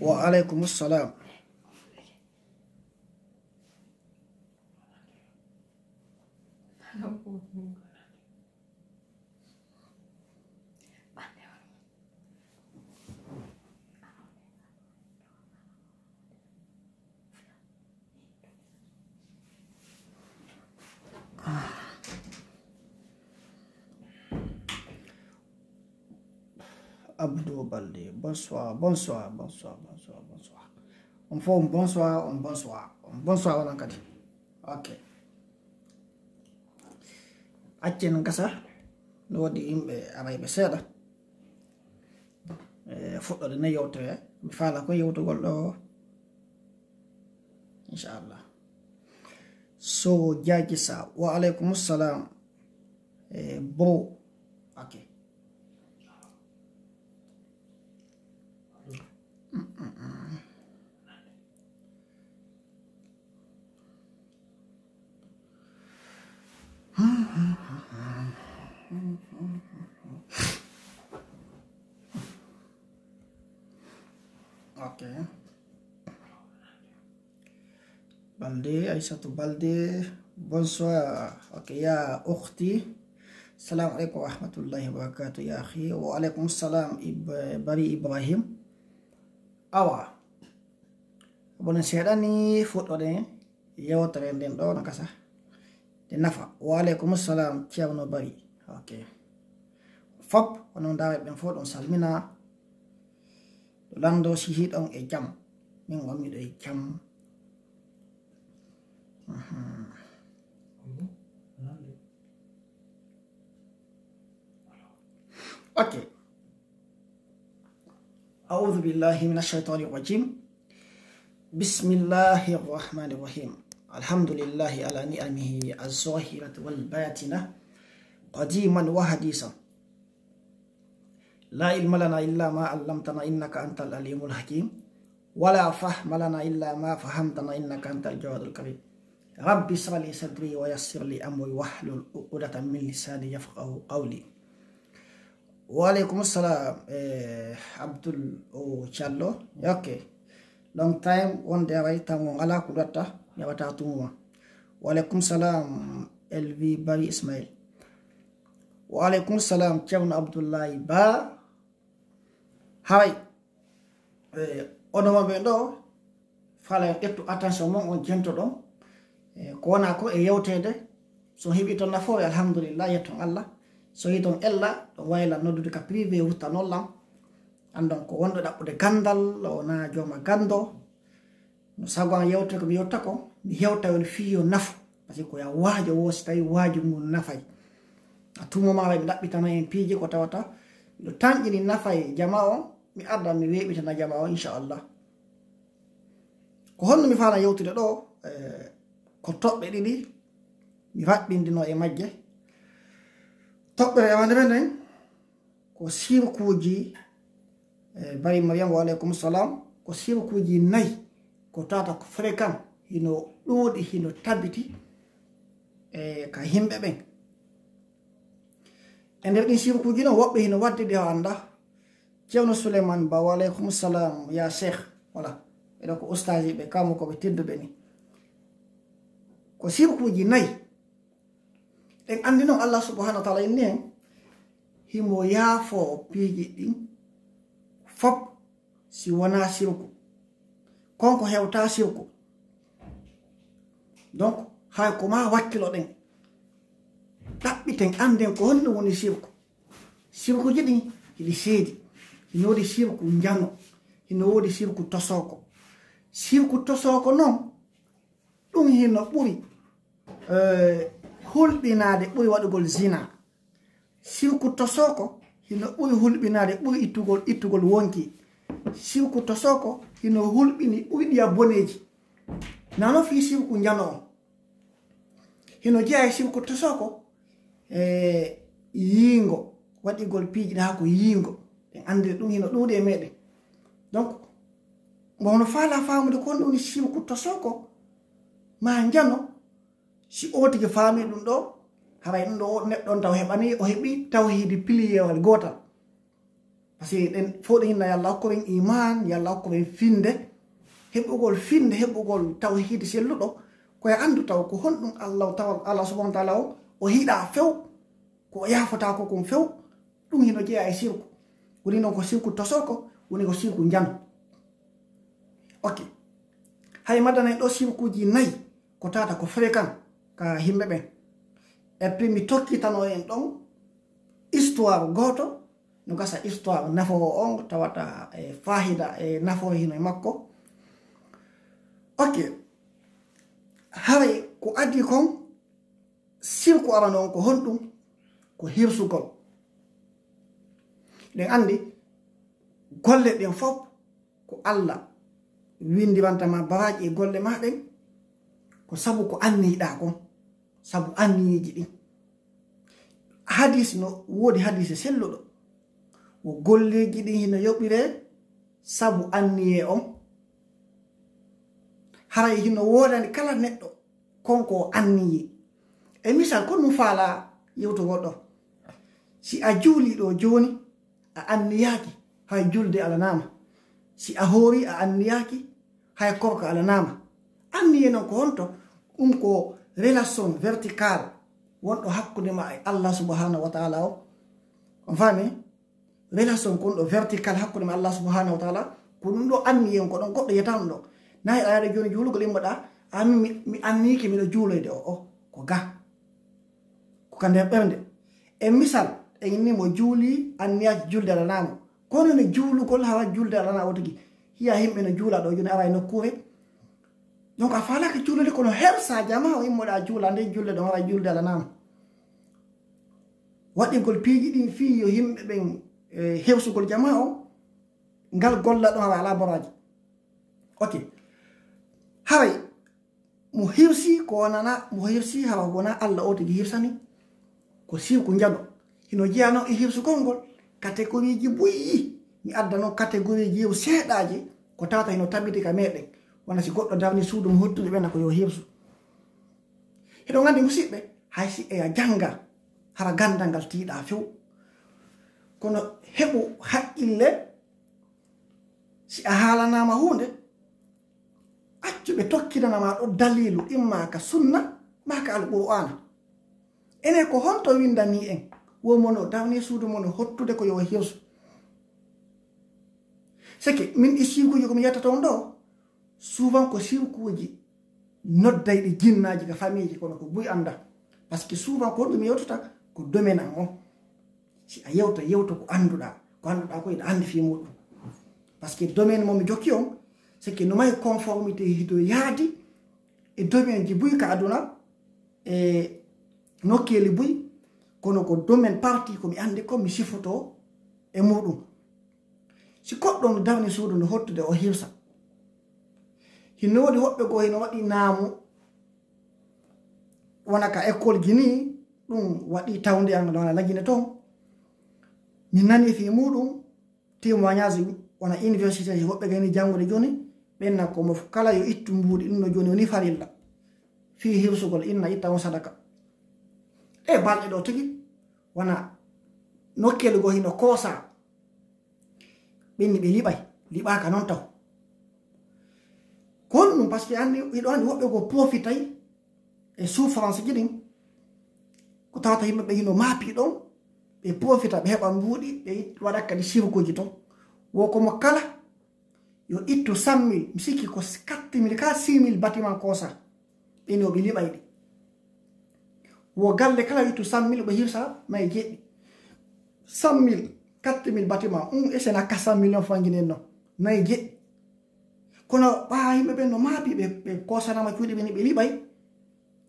وعليكم السلام. Abdou Balde, bonsoir. On fait un bonsoir. Bonsoir, on a dit. Ok. Acchen kasa, no di imbe amay be seda. Fuɗɗo de na yewtere, mi fala ko yewtugol ɗo. Inshallah. So jaji sa wa alaikum salam. Bo. Okay. Okay. Balde, Aïssatou Balde, bonsoir. Ok, ya ukhti. Salam alaikum wa rahmatullahi wa barakatuh ya akhi. Wa alaikum salam Bari Ibrahim. Awa. Bonen sedani foto de yewtere den do nakasa. De nafa. Wa alaikum salam Ceerno Bari. Ok. Fop onon dawe ben foto on salmina. Lando si hit on e jam. Min wami do e jam. Okay. أعوذ بالله من الشيطان الرجيم. بسم الله الرحمن الرحيم. الحمد لله على نعمه الظاهرة والباطنة قديما وحديثا. لا علم لنا إلا ما علمتنا إنك أنت العليم الحكيم. ولا فهم لنا إلا ما فهمتنا إنك أنت الجواد الكريم. ربي اشرح لي صدري ويسر لي أمري واحلل عقدة من لساني يفقهوا قولي. وعليكم السلام Abdul Challo. Okay. Long time one day I tango ala kudata yawata tuma. Waalaikum salam LV Bari Ismail. Waalaikum salam Ceerno Abdullahi Ba. Hay ono mabe do fala ettu attention mon on jento do ko wana ko e yewtede so hebi ton nafo alhamdulillah yeton Allah so yiton ella do wayla noddude ka privé wutanolla andon ko wondo dabbude gandal ona joma gando no sagwa yewte ko mi yotta ko mi hewta woni fiyo nafu parce que ko ya waajo wosi tay waajo mun nafay atumo ma mi dabbitana en piije ko tawata do tanjini nafay jama'o mi arda mi webitana jama'o inshallah ko honno mi fala yewtude do ko tobbe didi mi fabbindino e majje tobbe e wande ben ko sirkuji Bari Mariam wa alaikum salam ko sirkuji nay ko tata ko fréquent hino dodi hino tabiti ka himbe ben ender din sirkuji no wobbe hino wadde de anda Ceerno Suleiman Ba wa alaikum salam ya sheikh wala edo ko ustazi be kamo ko be teddube ni ko sirkuji nay en andino Allah subhanahu wa ta'ala inni himo yaafo piiji din fop si wana sirku konko hewta sirku donc hay ko ma wakkilo den dabbiten anden ko honno woni sirku jidi hidi seedi hinodi sirku njano hinodi sirku tosoko non dum hino buri hulbinade buri wadugol zina sirku tosoko hino buri hulbinade buri ittugol wonki sirku tosoko hino hulbini buri dia boneji nano fi sirku njano hino jeya sirku tosoko yingo wadigol piiji da ko yingo en ande dum hino dude mede donc bono fala faamude kon dum sirku tosoko ma njano si otige faami dum do haray dum do neddon taw hebani o hebi tawhidi piliyewal gotal parce que den foden hinna yalla ko ben iman yalla ko ben finde hebugol tawhid selludo ko e andu taw ko hondum Allah subhanahu wa ta'ala o hida few ko yafata ko kum few dum hino jeya e sirku woni non ko sirku tosoko woni ko sirku jam. Ok, hay madana do sirkuji nayi ko tata ko fréquent ka himbe ben e primi tokki tano en don histoire goto no gasa histoire nafo on tawata e fahida e nafo hino makko. Ok, hay ko adi kon sirku aranon ko hondum ko hirsugol den andi golle den fop ko Allah windi bantama baraji e golle maden ko sabu ko annida kon sabu anniji din hadis no wodi hadis selludo wo golleji din hino yobire sabu anniye on haray hino wodani kala neddo konko anniyi e misal ko nu fala yewto goddo si a juuli do joni a anniyaki hay julde ala nama si a hori a anniyaki hay korka ala nama anniye non ko honto ko relation verticale wondo hakkude ma e Allah subhanahu wa ta'ala on fami relation ko do vertical hakkude ma Allah subhanahu wa ta'ala ko dum do anniye ko don goddo yetam do na e ayade joni juulugo limmoda mi anniki mi do juuloyde o ko ga ko kande bernde e misal e ni mo juuli anniya julde ala namo kono ne juulugol hawa julde ala na wotigi hiya himbe no juula do joni ara no kuwe donc a fala ke juulde kono hersa jama o immoda juula nde julde do hawa julde ala namo wadi gol piiji din fi yo himbe ben hewsugol jama o ngal golla do hawa ala baraji. Ok, haray mo hirsi ko nana mo hirsi hawa gona Allah o tigi hirsani ko siw ko njado hino jiyano e hirsu kongol categoriji buyi mi addano categoriji o seedaaje ko tata hino tabiti ka meden wana si goddo dawni suudu mo hottude ben ko yo hirsu hido ngandi musibbe haysi e janga hara gandangal tiida few kono hebu hakkille si a haalanama hunde accube tokkinanama ɗo dalilu imma ka sunna ma ka alqur'ana ene ko honto windani en womono dawni suudu mono hottude ko yo hirsu seke min ɗi sirkuji komi yettata on ɗo souvent ko sirkuji noddayɗi jinnaji ka famille kono ko buy anda par ce que souvent ko ɗum yewtata ko domaine an on si a yewta ko annduɗa ko ina andi fi muɗum par ce que domaine momi jokki on c'est que no may conformité hido yaadi e domaine ji buy ka aduna e nokkeli buy kono ko domaine parti ko mi andi ko mi sifoto e muɗum si goɗɗo no dawni suudu no hottude o hirsa hinno wodi hoɓɓe go hino waɗi naamu wona ka école ji ni ɗum waɗi tawde an wona lagine toon mi nani fi muɗum témoignage wona université ji hoɓɓe gayni jangude joni ɓenna ko mo kala yo ittu mbuuɗi ɗum no joni woni farilla fi hirsugol inna itta on sadaka e balɗe ɗo tigi wona nokkelu go hino koosa ɓenni ɓe liɓaka noon taw kon ɗum par ce que hiɗo andi woɓɓe go profitay e souffrance ji ɗin ko tawata yimɓe ɓe hino maapi ɗon ɓe profita ɓe heɓa mbuuɗi ɓe waɗa kadi sirkuji ton wokomo kala yo ittu 100.000 mi sikki ko 4.000 ka 6.000 bâtiment kosa ɓeni o ɓe liɓayɗi wo galle kala ittu 100.000 ɓe hirsa may jeɗɗi 100.000 4.000 bâtiment esena 400 millions fanginen no may jeɗɗi kono ɓa yimɓe ɓen no maapi ɓe kosanama cuuɗi ɓeni ɓe liɓay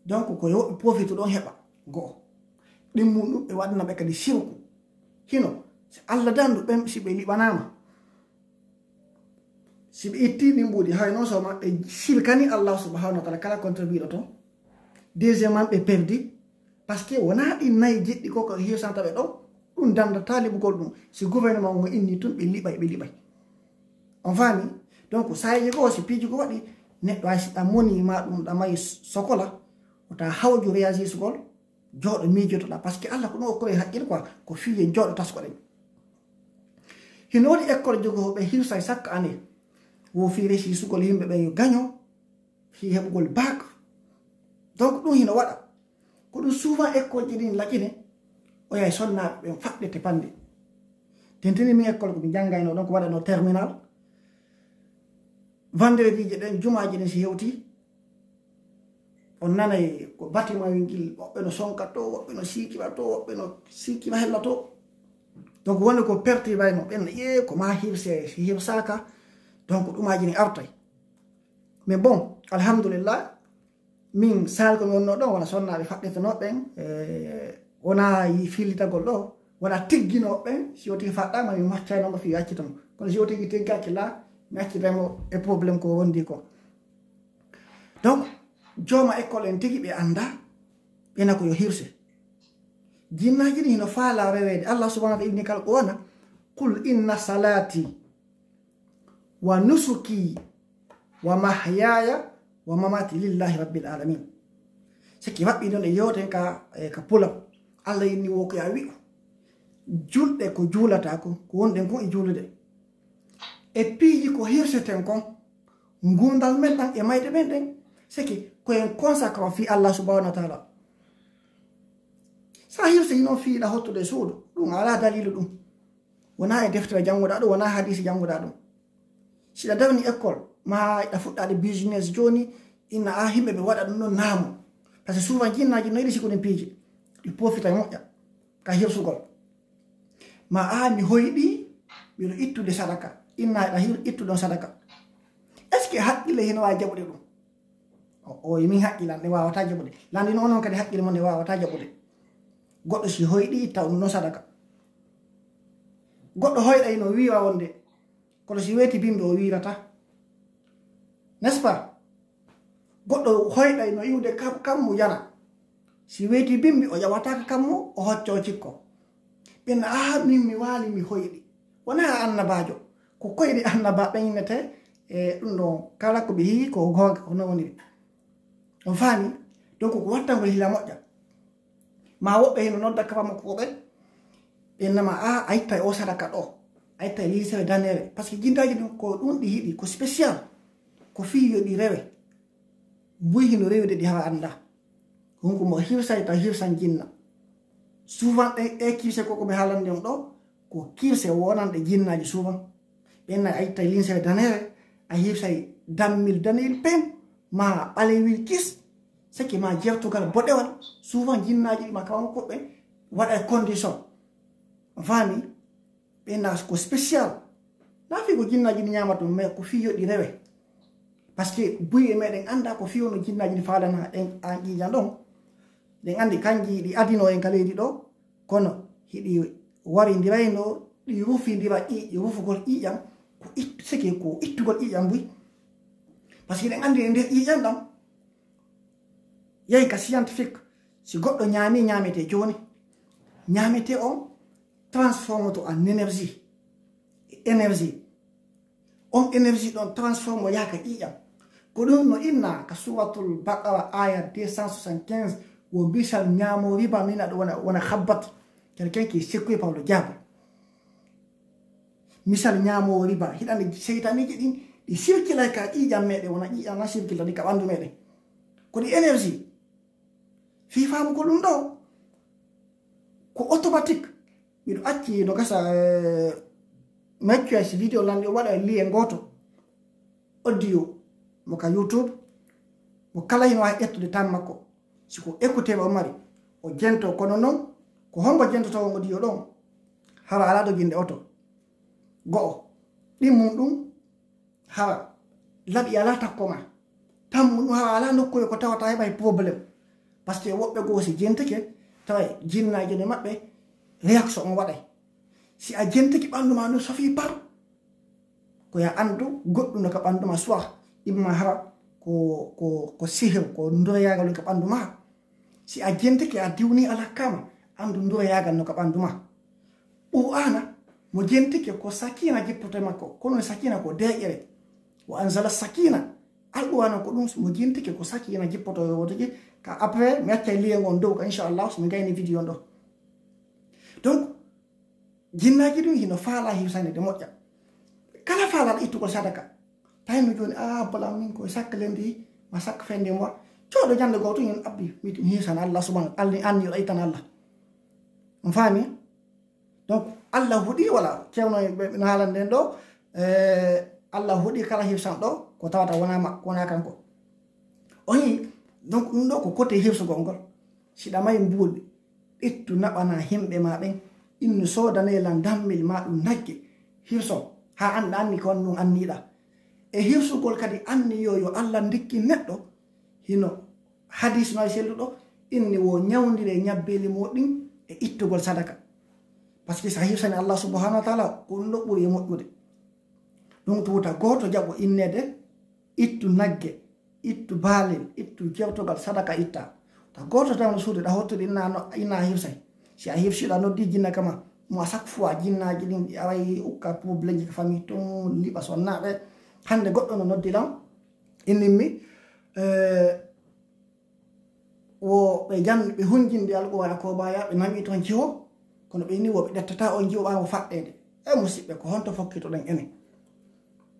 donc ko yoɓe profite ɗon heɓa go'o ɗimmum ɗum ɓe waɗana ɓe kadi sirku hino Allah dandu ɓen si ɓe liɓanama si ɓe itti ɗin mbuuɗi hay non seulement ɓe sirkani Allah subhanahu wa ta'ala kala contribuɗo ton deuxièmement ɓe perdi par ce que wona ɗi nayi jeɗɗi koko hirsanta ɓe ɗon ɗum dandata liɓugol ɗum si gouvernement mo inni tun ɓe liɓay on faami donc sayeji goo si piiji ko waɗi neɗɗo hay si ɗam moni ma ɗum ɗamayi sokola wota hawju réagisugol jooɗo miijotoɗa par ce que Allah ko ɗum okkoye haqqil quoi ko fiye jooɗo tasko ɗen hino waɗi école jogoɓe hirsa chaque année wo fi resi sugol yimɓe ɓe yo gagnant fi heɓugol bac. Donc ɗum hino waɗa ko ɗum souvent école ji ɗin laƴine o yahay sonnaɓe ɓen faɗɗe te pande. tentini min école ko mi janngayno ɗon ko waɗano terminal vendredi je ɗen jumaji ɗin si hewti on nanay ko bâtiment ngil woɓɓe no sonka to woɓɓe no sikiba to woɓɓe no sikiba hella to. donc wonde ko pertibayno ɓen ye ko ma hirse si hirsaka donc ɗumaji ni artay. mais bon alhamdulillah min sal ko mi wonno ɗon wona sonnaɓe faɗɗetanoɓen wona fillitagol ɗo wona tigginoɓen si o tigi faɗɗama mi maccaynomo fi accitamo kono si o tigi tiggaki la mi accitamo e probléme ko wondi ko. donc jooma école en tigi ɓe anda ɓena ko yo hirse. jinnaji ɗi hino faala rewede allah subhanahu wa ta'ala inni kala ko wona qul inna salati wa nusuki wa mahyaya wa mamati lillahi rabbil alamin. sikki maɓɓi ɗon e yewten ka pulam allah inni wo ko ya wi'u julɗe ko juulata ko wonɗen kon e juulude e piiji ko hirseten kon ngundal men ɗan e mayde men ɗen sikki koyen consacre fi allah subhanahu wa ta'ala. sa hirse hino fiiɗa hottude suudu ɗum ala dalilu ɗum wona e deftere jannguɗa ɗum wona hadisi jannguɗa ɗum. siɗa dawni école ma ɗa fuɗɗade business joni inna a himɓe ɓe waɗa ɗum ɗon naamu par ce que souvent jinnaji no yiɗi sikoɗen piiji ɗi profita e moƴƴa ka hirsugol ma a mi hoyɗi mbiɗo ittude sadaka inna ɗa ittuɗon sadaka. est ce que haqqille hino wawi jaɓude ɗum o min haqqilan ɗe wawata jaɓude landi no onon kadi haqqille mon ɗe wawata jaɓude. goɗɗo si hoyɗi itta ɗum non sadaka. goɗɗo hoyɗay no wiwa wonde kono si weeti bimɓe o wirata n'est ce pas. goɗɗo hoyɗay no iwde kammu jana si weeti bimbi o ƴawataka kammu o hocco cikko ɓenna a min mi waali mi hoyɗi wona annabajo ko koyɗi annaba ɓeynete e ɗum ɗon kala ko ɓe yi ko gonga ko non woniri on faami. donc ko wattangol hila moƴƴa ma woɓɓe hino nodda kafama koɓe ɓennama a itta e o sadaka ɗo a itta e lisere danere par ce que jindaji ɗum ko ɗum ɗi yiɗi ko spécial ko fiyo ɗi rewe buy hino rewde ɗi hawa anda hunko mo hirsay taw hirsan jinna souvent e kirse koko ɓe haalande on ɗo ko kirse wonanɗe jinnaji souvent ɓenna a itta e linsere danere a hirsay dammil daneyil pem ma ɓalewil kis sikki ma jertugal boɗewal souvent jinnaji ɗi ma kawama koɓɓe waɗa e condition faami ɓenna ko spécial na fi ko jinnaji ɗi ñamata ɗum mais ko fiyo ɗi rewe par ce que buy e meɗen anda ko fiyo no jinnaji ɗi falana ɗen an ƴiƴan ɗon ɗen andi kanji ɗi adino en ka leydi ɗo kono hiɗi warindirayno ɗi rufidira rufugol ƴiƴam ko sikki ko ittugol ƴiƴam buy par ce que ɗen andi e nder ƴiƴam ɗam yahi ka scientifique si goɗɗo ñaami ñamete joni ñamete on transforme to en énergie on énergie ɗon transforme o yaka ƴiƴam ko ɗum no inna ka suratul baqara aya 275 wo bisal ñaamo riba mina ɗo wona habbat quelqu'un qui est secoué par le diable. misal ñaamo riba hiɗande seytaniji ɗin ɗi circula ka ƴiƴam meɗen wona ƴiƴam na circula ɗi ka ɓandu meɗen ko ɗi énergie fi faamu ko ɗum ɗo ko automatique. miɗo acci no gasa maccuasi vidéo landi o waɗa liye goto audio mo ka youtube mo kala hino wawi ƴettude tan makko siko écouté o mari o jento kono noon ko hombo jentotowo audio ɗon hara ala ɗo jinde oto go'o ɗimmum ɗum hara laaɓi ala takkoma tammu ɗum hara ala nokkuye ko tawata heɓa e probléme par ce que woɓɓe goo si jentike tawa jinnaji ne maɓɓe réaction on waɗay si a jentiki ɓanduma ɗum sofi par ko ya andu goɗɗum no ka ɓanduma soit imma hara ko sihir ko ndoroyagal no ka ɓanduma si a jentiki a diwni ala kama andu ndoroyagal no ka ɓanduma qur'ana mo jentiki ko sakina jippoto makko kono sakina ko deƴere wo anzala sakina alqur'ana ko ɗum mo jentiki ko sakina jippoto wotoji ka après mi accay liye ngon dow ka inchallah so mi gayni vidéo ɗo. donc jinnaji ɗum hino faala hiwsande de moƴƴa kala faalaɗo ittugol sadaka tawino joni bolam min koye sakkalendi ma sakka fende mo cooɗo jande goto hen abbi mi hisan Allah subhanahu Allah anni o itan Allah on faami donc Allah huɗi wala cewno no haalan nden ɗo Allah huɗi kala hiwsan ɗo ko tawata wona kanko o yi donc ɗum ɗo ko côté hiwsugol ngol siɗa mayi mbuulɓe ittu naɓana himɓe ma ɓen innu sodanelan dammel ma ɗum nagge hirso ha anda anni ko ɗum anniɗa e hirsugol kadi anni yo Allah ndikki neɗɗo hino hadis no selluɗo inni wo ñawdire ñabbeli moɗin e ittugol sadaka par ce que sa hirsani Allah subhanahu wa taala ko ɗum ɗo ɓuri e moƴƴude ɗum tuuta goto jaɓo innede ittu nagge ittu baalel ittu jewtogal sadaka itta ta goto tan no suude ɗa hottude ina hirsay si a hirsiɗa noddi jinna kama mo a chaque fois jinnaji ɗin ɗi aray ukka probléme ko famille ton liɓa sonnaɓe hande goɗɗo no noddilam innimmi wo ɓe janni ɓe hunjinde alƙuwana ko baya ɓe nami toon jiwo kono ɓe ni wo ɓe ɗettata on jiwo ɓamo faɗɗede e musidɓe ko honto fokkitoɗen enen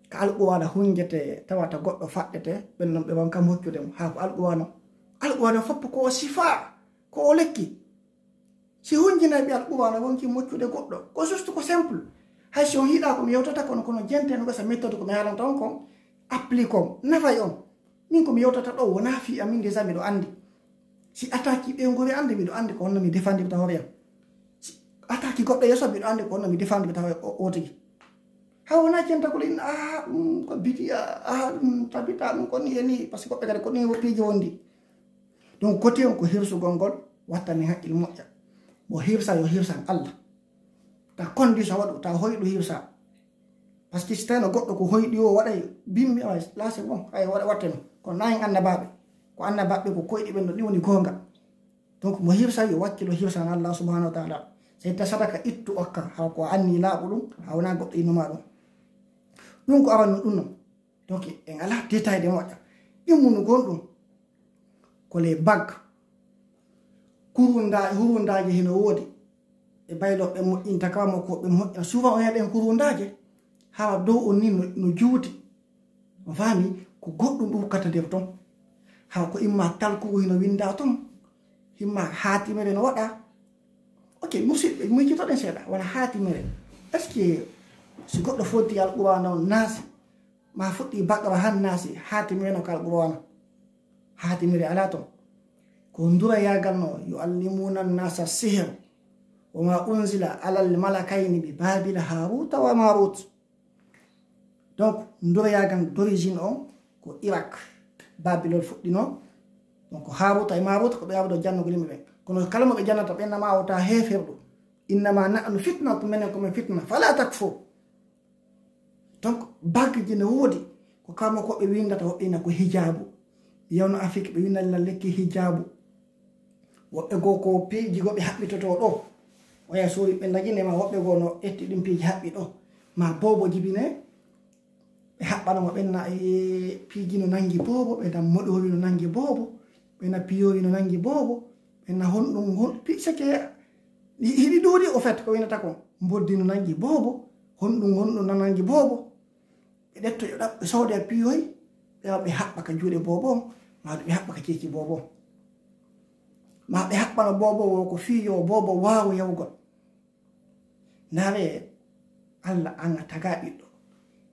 ko alƙuwana hunjete tawata goɗɗo faɗɗete ɓen noon ɓe wankam hoccudemo ha ko alƙuwana foppo ko sifa ko o lekki si hunjinaɓe alƙuwana wonki moccude goɗɗo ko juste ko simple hay si on yiɗa komi yewtata kono jenten gasa méthode komi haalanta on kon applique on nafay on min komi yewtata ɗo wona fi amin déjà miɗo andi si attaque ɓe ngori andi miɗo andi ko honno mi défendi taw hooreyam si attaque goɗɗo yesso miɗo andi ko honno mi défendi taw o tigi ha wona centagol in ko biti ɗum tabita ɗum koni heni par ce que goɓɓe kadi ko ɗin woppiji wondi donc côté on ko hirsugol ngol wattani haqqil moƴƴa mo hirsa yo hirsan Allah ta condition waɗu ta hoyɗu hirsa par ce que si tawino goɗɗo ko hoyɗi o waɗay bimmi là c'est bon ay watteno kono nayi annabaɓe ko annabaɓe ko koyɗi ɓen ɗo ɗi woni gonga donc mo hirsa yo wakkilo hirsan Allah subhanahu wa taala sey ta sadaka ittu okka ha ko anni laaɓu ɗum ha wona goɗɗo inuma ɗum ɗum ko aranno ɗum non donc en ala détaillé moƴƴa immunu gonɗum ko les bagues hurundaji hino woodi e bayloɓe moƴƴinta kawma ko ɓe moƴƴina souvent o heɗen hurundaje hawa dow on ni no juuti o faami ko goɗɗum ɗum hukkata nder toon hawa ko imma talkugo hino winda toon himma haatimere no waɗa ok musidɓe miccitoɗen seeɗa wona haatimere est ce que si goɗɗo foddi alqur'ana on naasi ma fuɗɗi baqara han naasi haatimere no ko alqur'ana haatimere ala toon ko ndurayagal no yuallimuna nnasa sihr wama unzila alal malakayni bi babila haruta wa marut donc ndurayagal d'origine on ko Irak babilol fuɗɗino donc haruta e marut ko ɓe yawdo jannugo yimɓe ɓe kono kala mo ɓe jannata ɓennama wota heferɗo innama nahnu fitnatu minen komin fitna fala takfur donc baggeji ne woodi ko kama ko ɓe windata woɓɓina ko hijabu yawno Afrique ɓe windalla lekki hijabu woɓɓe goo ko piiji go ɓe haɓɓitoto ɗo oya sori ɓe daginema woɓɓe goo no etti ɗum piiji haɓɓi ɗo ma bobo jibine ɓe haɓɓanamo ɓenna piiji no nangi bobo ɓena moɗowi no nangi bobo ɓena piyowi no nangi bobo ɓena honɗum seke hiɗi ɗuuɗi au fait ko winata kon mboddi no nangi bobo honɗum no nangi bobo ɓe ɗetto yo ɗaɓɓe sowde piyoy ɓe haɓɓa ka juuɗe bobo on maɗo ɓe haɓɓa ka ceeci bobo on ma ɓe haɓɓano bobo wo ko fiyo bobo wawa yawgol ndawe Allah an a taga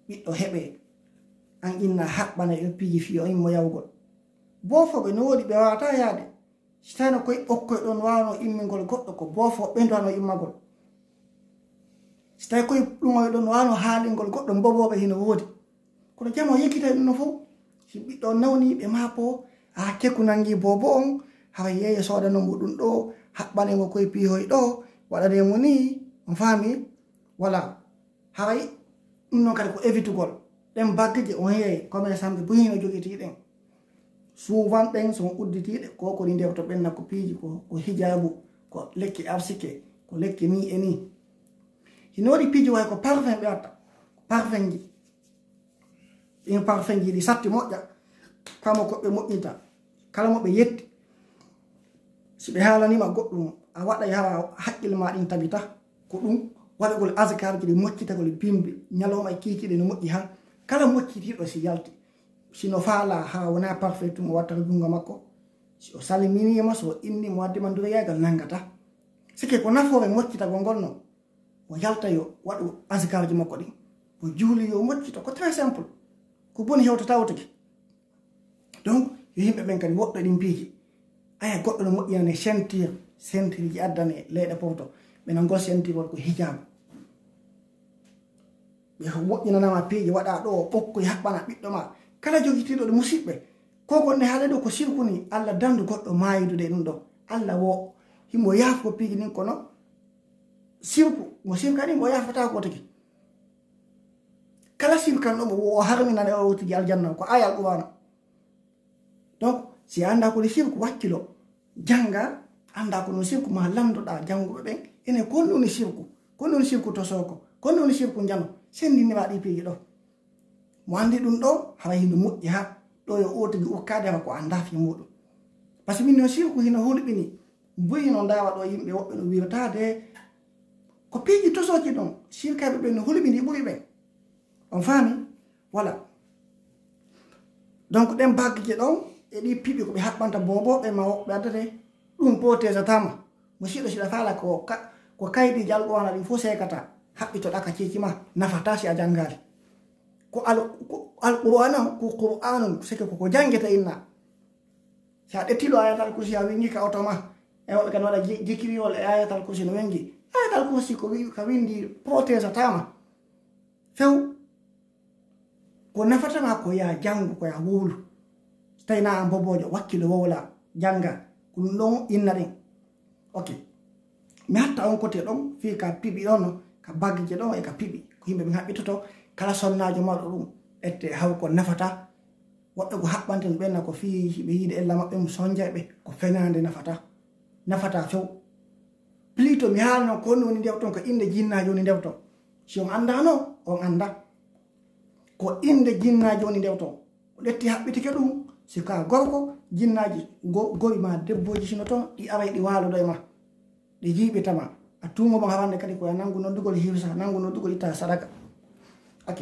ɓiɗɗo heɓe an inna haɓɓana e piiji fiyo immo yawgol bofoɓe no woodi ɓe wawata yaade si tawino koye ɓokkoye ɗon wawano immingol goɗɗo ko bofo ɓendowano immagol si tawi koye ɗumoye ɗon wawano haalingol goɗɗo boboɓe hino woodi kono jamo yekkita ɗum no fof si ɓiɗɗo nawni ɓe mapo a kekku nangi bobo on hawa yeeya sodano muɗum ɗo haɓɓanemo koye piihoy ɗo waɗanemo ni on faami voilà haway ɗum noon kadi ko évitugol ɗen baggeje on yeey commerçant ɓe boyino joguitiɗen souvent ɗen son udditiɗe ko koni nder to ɓenna ko piiji ko hijabu ko lekki arsike ko lekki ni e ni hino waɗi piiji way ko parfum ɓe watta parfum ji ɗin parfum ji ɗi satti moƴƴa kamo koɓe moƴƴinta kala mo ɓe yetti si ɓe haalanima goɗɗum a waɗa hawa haqqille ma ɗin tabita ko ɗum waɗugol azkarji ɗi moccitagol bimbi ñalowma e kiikiɗe no moƴƴi ha kala moccitiɗo si yalti sino faala ha wona parfait tum o wattata jungo makko si o salminima so innimo waddema duroyagal nangata sike ko nafoɓe moccitagol ngol no o yalta yo waɗu azkarji makko ɗi o juuli yo moccita ko très simple ko boni hewtata tawtake donc yo yimɓe ɓen kadi woɗɗo ɗin piiji aya goɗɗo no moƴƴinane sentiriji addane leyɗe powto ɓena ngol sentirol ko hijab ɓe moƴƴinanama piiji waɗa ɗo ɓokkoye haɓɓana ɓiɗɗo ma kala jogitiɗo ɗo musidɓe ko gonne haala ɗo ko sirkuni allah dandu goɗɗo mayidude ɗum ɗo allah wo himo yaafo piiji ɗin kono sirku mo sirkani mo yafata ko tigi kala sirkan ɗo mo o harminane o tigi aljanna ko aya alqur'ana donc si anda ko sirku wakkilo janga anda ko no sirku ma lamdoɗa janguɓe ɓen ene konnuni sirku to soko konnuni sirku jano sendinima ɗi piiji ɗo mo andi ɗum ɗo hawa hino moƴƴi ha ɗo yo o tigi ukkadema ko anda fi muɗum par ce que min no sirku hino hulɓini boyi no ndawa ɗo yimɓe woɓɓe no wiratade ko piiji tosoki ɗon sirkaɓe ɓe no hulɓini ɓuri ɓen on faami voilà donc ɗen baggije ɗon e ɗi piɓi ko ɓe haɓɓanta boboɓe ma woɓɓe addate ɗum potesatama mo siɗo siɗa faala ko kayɗi jalqowana ɗi fof sekata haɓɓitoɗa ka ceci ma nafata si a janggali ko alqur'ana ko qur'anu sike koko jangeta inna si a ɗettiɗo ayatal kursi a wingi ka oto ma e woɓe kadi waɗa jikiriwol e ayatal kursi no wengi ayatal kursi ka windi protesatama few ko nafatama ko ya jangu ko ya wuulu tawi na an bobojo wakkilo wowla janga ko ɗum ɗon inna ɗen ok mi hatta on côté ɗon fi ka piɓi ɗon no ka baggije ɗon e ka piɓi ko yimɓe ɓe haɓɓitoto kala sonnajo maɗo ɗum ette haw ko nafata woɓɓe ko haɓɓanten ɓenna ko fi ɓe yiide ella maɓɓe mo sonjaɓe ko fenade nafata few plutôt mi haalno ko woni ndewton ko inde jinnajo woni ndewton si on andano on anda ko inde jinnaji woni ndewton o ɗetti haɓɓitike ɗum si ka gorko jinnaji gowi ma debboji sino toon ɗi aray ɗi waalodo e ma ɗi jiiɓitama a tumoma hawande kadi koya nangu noddugol hirsa nangu noddugol itta sadaka ok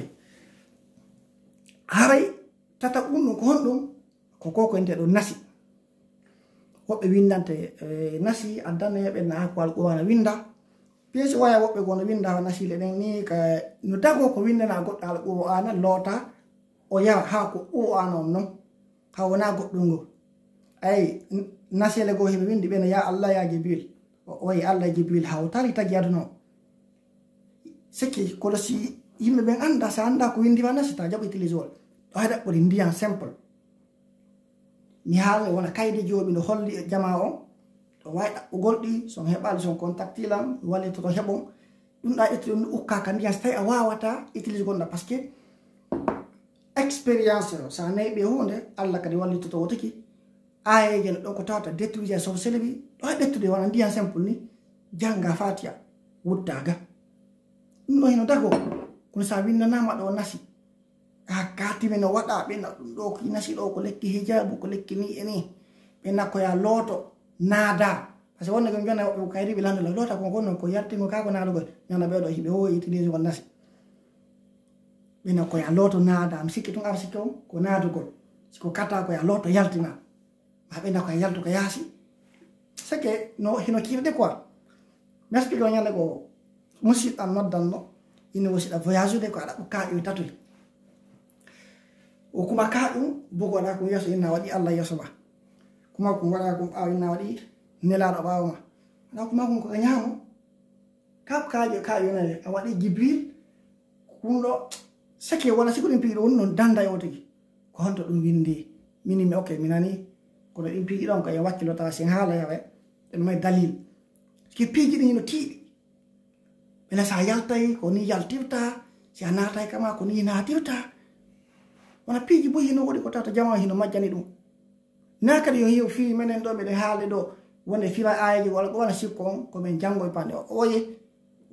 haray tata ɗum ko honɗum ko koko ente ɗo nasi woɓɓe windante nasi addane ɓe na ko alqur'ana winda piesi waya woɓɓe gono winda ha nasile ɗen ni ka no dago ko windana goɗɗo alqur'ana loota o yaha ha ko qur'ana on noon ha wona goɗɗum ngo ay nasile goo heɓe windi ɓene ya allah ya jibril o wayi allah jibril ha o tari tagi aduna o sikki kono si yimɓe ɓen anda sa anda ko windima nasi ta jaɓo utilisewol ɗo hay ɗaɓɓori ndiyan simple mi haala wona kayde joomi no holli e jama on ɗo wawi ɗaɓɓugol ɗi son heɓali son contactilam wallitoto heɓon ɗum ɗa ƴetti ɗum ukka ka ndiyan so tawi a wawata utilise gonɗa par ce que expérience sa nayi ɓe hunde allah kadi wallitoto wotiki ayeje no ɗon ko tawata détruire sof selebi ɗo hay ɗettude wona ndiyan simple ni janga fatiya wuddaga ɗum ɗo hino dago kono sa windanaama ɗo nasi ha katime no waɗa ɓena ɗum ɗo ko nasi ɗo ko lekki hijabu ko lekki ni e ni ɓena koya looto naada par ce que wonde ko jona woɓɓe ko kayriɓe landela loota ko gonnon ko yartimo kako naadugol ñana ɓeɗo hiɓe ho utilise kon nasi ɓena koya looto naada mi sikki tun aɓa sikki on ko naadugol siko kata koya looto yaltina ma ɓena koya yaltu ko yaasi sake no hino kirde quoi mi explique o ñande ko musidɗan noddanno ine wosiɗa voyage ude ko aɗa ɓukka ƴoy tatoy o kuma ka ɗum bogo waɗa kum yeeso inna waɗi allah yeeso ma kuma kum waɗa kum ɓaawa inna waɗi nelaɗo ɓaawa ma waɗa kuma kum koka ñaamo kap kaƴo kaƴonaye a waɗi jibril ɗum ɗo sake wona siko ɗum piiɗo woni noon danda yo tigi ko honto ɗum windi minimi ok mi nani kono ɗin piiji ɗon ko e wakkilota sin haala yawe ɗen may dalil ki piiji ɗin no tiiɗi ɓena sa yaltay ko ni yaltirta si a naatay kama ko ni naatirta wona piiji bo hino woɗi ko tawta jama hino majjani ɗum na kadi yo hiw fi menen ɗo miɗen haalde ɗo wonde fira ayeji walla ko wona sikko on komin janngo e pande o oye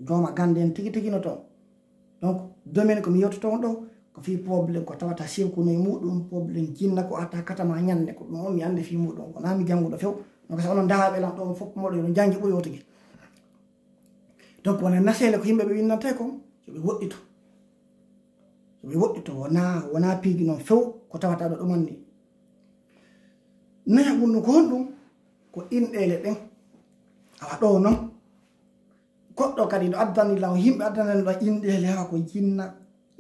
jooma gande en tigi tigi no toon donc domaine komi yewtoto on ɗo ko fi probléme ko tawata sirkuno e muɗum probléme jinna ko atta katama ñande ko ɗum on mi ande fi muɗum ko nami jannguɗo few donc so onon daaɓe lan ɗon fof moɗo no janngi ɓuuri o tigi donc wona nasele ko yimɓe ɓe winnante ko soɓe woɗɗito wona piigi noon few ko tawata ɗo ɗuman ni naya gunnu ko honɗum ko inɗele ɗen awa ɗo noon goɗɗo kadi ɗo addanillah yimɓe addananiɗo inɗele ha ko jinna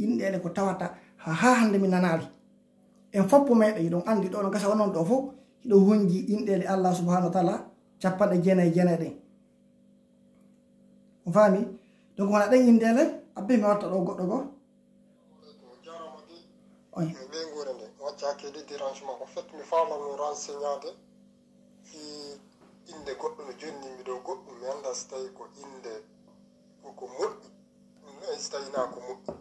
inɗele ko tawata ha hande mi nanali en foppo meɗen yiɗon andi ɗo no gasa wonon ɗo fof hiɗo hunji inɗele Allah subhanahu wa ta'ala 99 ɗen on faami donc wona ɗen inɗele abbe mi watta ɗo goɗɗo go ɓe ngure nde waccake de dérangement en fait mi famano renseignaade fi inde goɗɗo no jonnimi ɗo goɗɗum mi annda so tawi ko inde ko moƴƴi so tawi na ko moƴƴi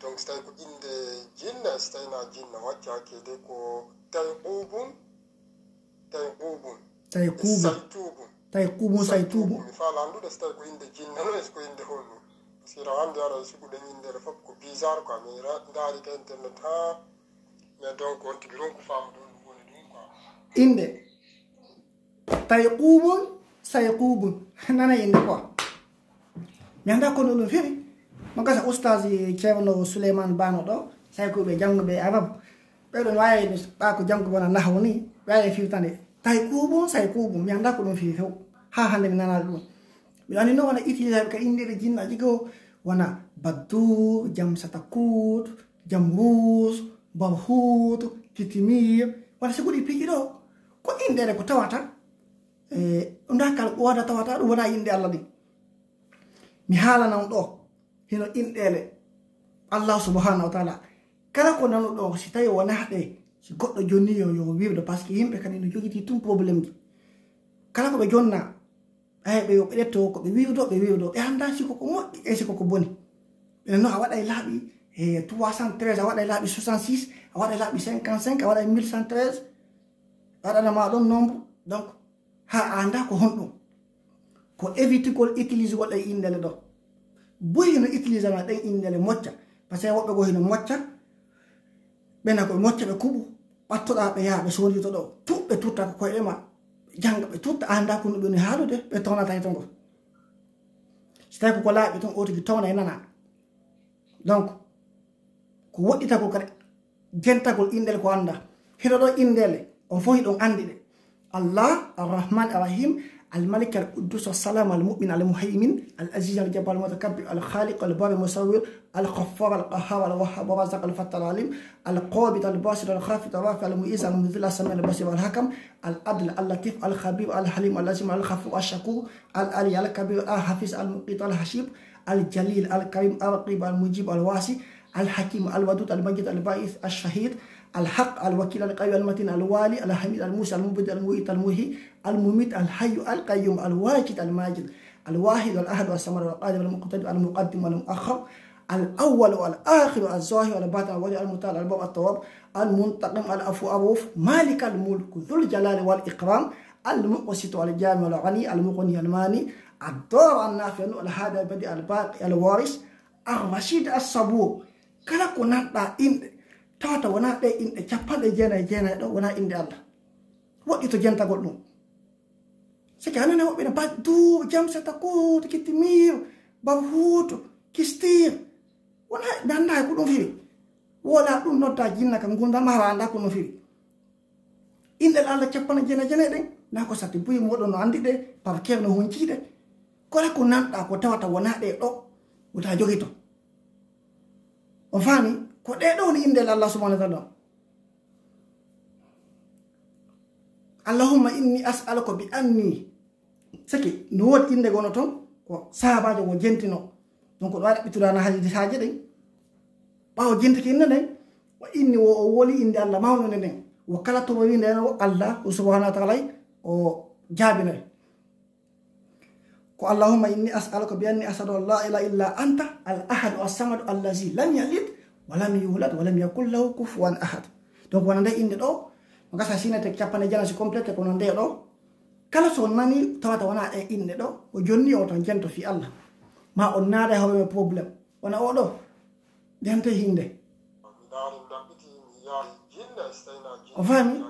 donc so tawi ko inde jinna so tawi na jinna waccake de ko tawi quubum saytubum mi faala anndude so tawi ko inde jinna no est-ce ko inde honɗum sira hande aɗa suguɗen indere fof ko bizarre quoi mi daari ka internet ha mais donc on tigi ronko faamu ɗum woni ɗum quoi inde tayqubun sayqubun nana inde quoi mi anda kono ɗum fewi mo gasa oustage ceerno Souleymane Bano ɗo saykuɓe jangguɓe arab ɓeɗon wawi ɓako jangguɓe wona nahwu ni wawi fiwtande tayqubun sayqubun mi anda ko ɗum fewi few ha hande mi nanali ɗum mi andi noon wona utilisé ka indeɗe jinnaji go wona baddour jamsata kout jamrous barhout titimir wona siguɗi piiji ɗo ko inɗele ko tawata dakal ɓooda tawata ɗum wona inde Allah ɗi mi haalanan ɗo hino inɗele Allah subhanahu wa ta'ala kala ko nanu ɗo si tawi wona ɗe si goɗɗo jonni yo wiwde par ce que yimɓe kadi no jogiti tum probléme ji kala ko ɓe jonna ɓe yo ɓe ɗetto ko ɓe wiwdo ɓe anda siko ko moƴƴi e siko ko boni ɓen no a waɗa e laaɓi 313 a waɗa e laaɓi 66 a waɗa e laaɓi 55 a waɗa e 1113 waɗanama ɗon nombre donc ha a anda ko honɗum ko évitigol utilisegol ɗen indele ɗo boyi no utilisema ɗen indele mocca par ce que woɓɓe go hino mocca ɓena koɓe mocca ɓe kuɓu ɓattoɗa ɓe yaha ɓe sodito ɗo tuɓɓe tutta ko koyɗe ma janga ɓe tutta anda ko ɗum ɓe haalude ɓe townata e to ngo so tawi koko laaɓi ton otoki towna e nana donc ko woɗɗitagol kadi jentagol indele ko anda hiɗo ɗo indele on fof hiɗon andi ɗe Allah arrahman arrahim الملك القدوس السلام المؤمن المهيمن العزيز الجبار المتكبر الخالق البار المصور الغفار القهار الوهاب الرزاق الفتاح العليم القابض الباسط الخافض الرافع المعز المذل السميع البصير الحكم العدل اللطيف الخبير الحليم اللازم الغفور الشكور العلي الكبير الحفيظ المقيت الحسيب الجليل الكريم الرقيب المجيب الواسع الحكيم الودود المجيد الباعث الشهيد الحق الوكيل القوي المتين الوالي الحميد الموسى المبدع المميت المحيي المميت الحي القيوم الواجد الماجد الواحد الاحد الصمد القادر المقتدر المقدم والمؤخر الاول والاخر الظاهر والباطن الولي المتعال الباب التواب المنتقم العفو الرؤوف مالك الملك ذو الجلال والاكرام المقسط الجامع الغني المغني الماني الضار النافع الهادي البديع الباقي الوارث الرشيد الصبور kala ko nanɗa inɗe tawata wona ɗe inɗe 99 ɗo wona inde Allah woɗɗi to jentagol ɗum siki hanane woɓɓe ne baddu jamsata koto kittimir barhuto kistir wona ɓe anda ko ɗum firi wola ɗum nodda jinna kam gundam hara anda ko ɗum firi inɗel Allah 99 ɗen na ko satti buyi moɗon no andi ɗe par kewno hunciɗe kala ko nanɗa ko tawata wona ɗe ɗo wota jogi to on faami ko ɗe ɗo woni indel Allah subhanahu wa ta'ala Allahumma inni as'aluka bi anni saki no wodi inde gono ton ko sahabajo go jentino donc ɗo waɗa ɓitudana haaji ɗen ɓawo jentiki inne nden wa inni o woli inde Allah mawnode nden wo kala to wi nden o Allah subhanahu wa ta'ala o jaabinoy ko Allahumma inni as'aluka bi anni ashhadu an la ilaha illa anta al ahad as samad allazi lam yalid wa lam yulad wa lam yakul lahu kufuwan ahad donc wona nde inde ɗo gasa sinete capane janasi complète kono nde ɗo kala so nani tawata wona e inde ɗo o jonni o tan jento fi Allah ma on naada hawme probléme wona o ɗo dente hinde o fami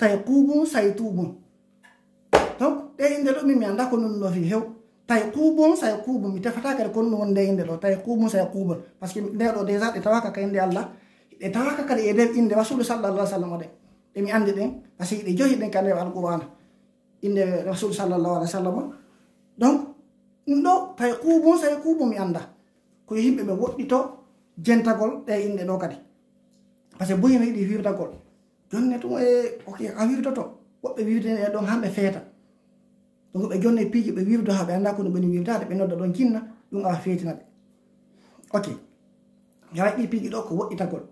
tayqubun saytubun donc de inde do mi anda ko non no fi hew tayqubun sayqubun mi tafata kare kon non de inde do tayqubun sayqubun parce que de do déjà de tawaka ka inde Allah de tawaka kare e der inde rasul sallallahu alaihi wasallam de mi ande den parce que de johi den kande alquran inde rasul sallallahu alaihi wasallam donc ndo tayqubun sayqubun mi anda ko yimbe be woddito jentagol de inde do kadi parce que boyino yidi wirdagol jonne to e okay a wirdoto wobbe wirde e don hambe feeta donc be jonne piiji be wirdo ha be anda ko no beni wirdade be nodda don kinna dum a feetina be okay yawa di piiji do ko wodditagol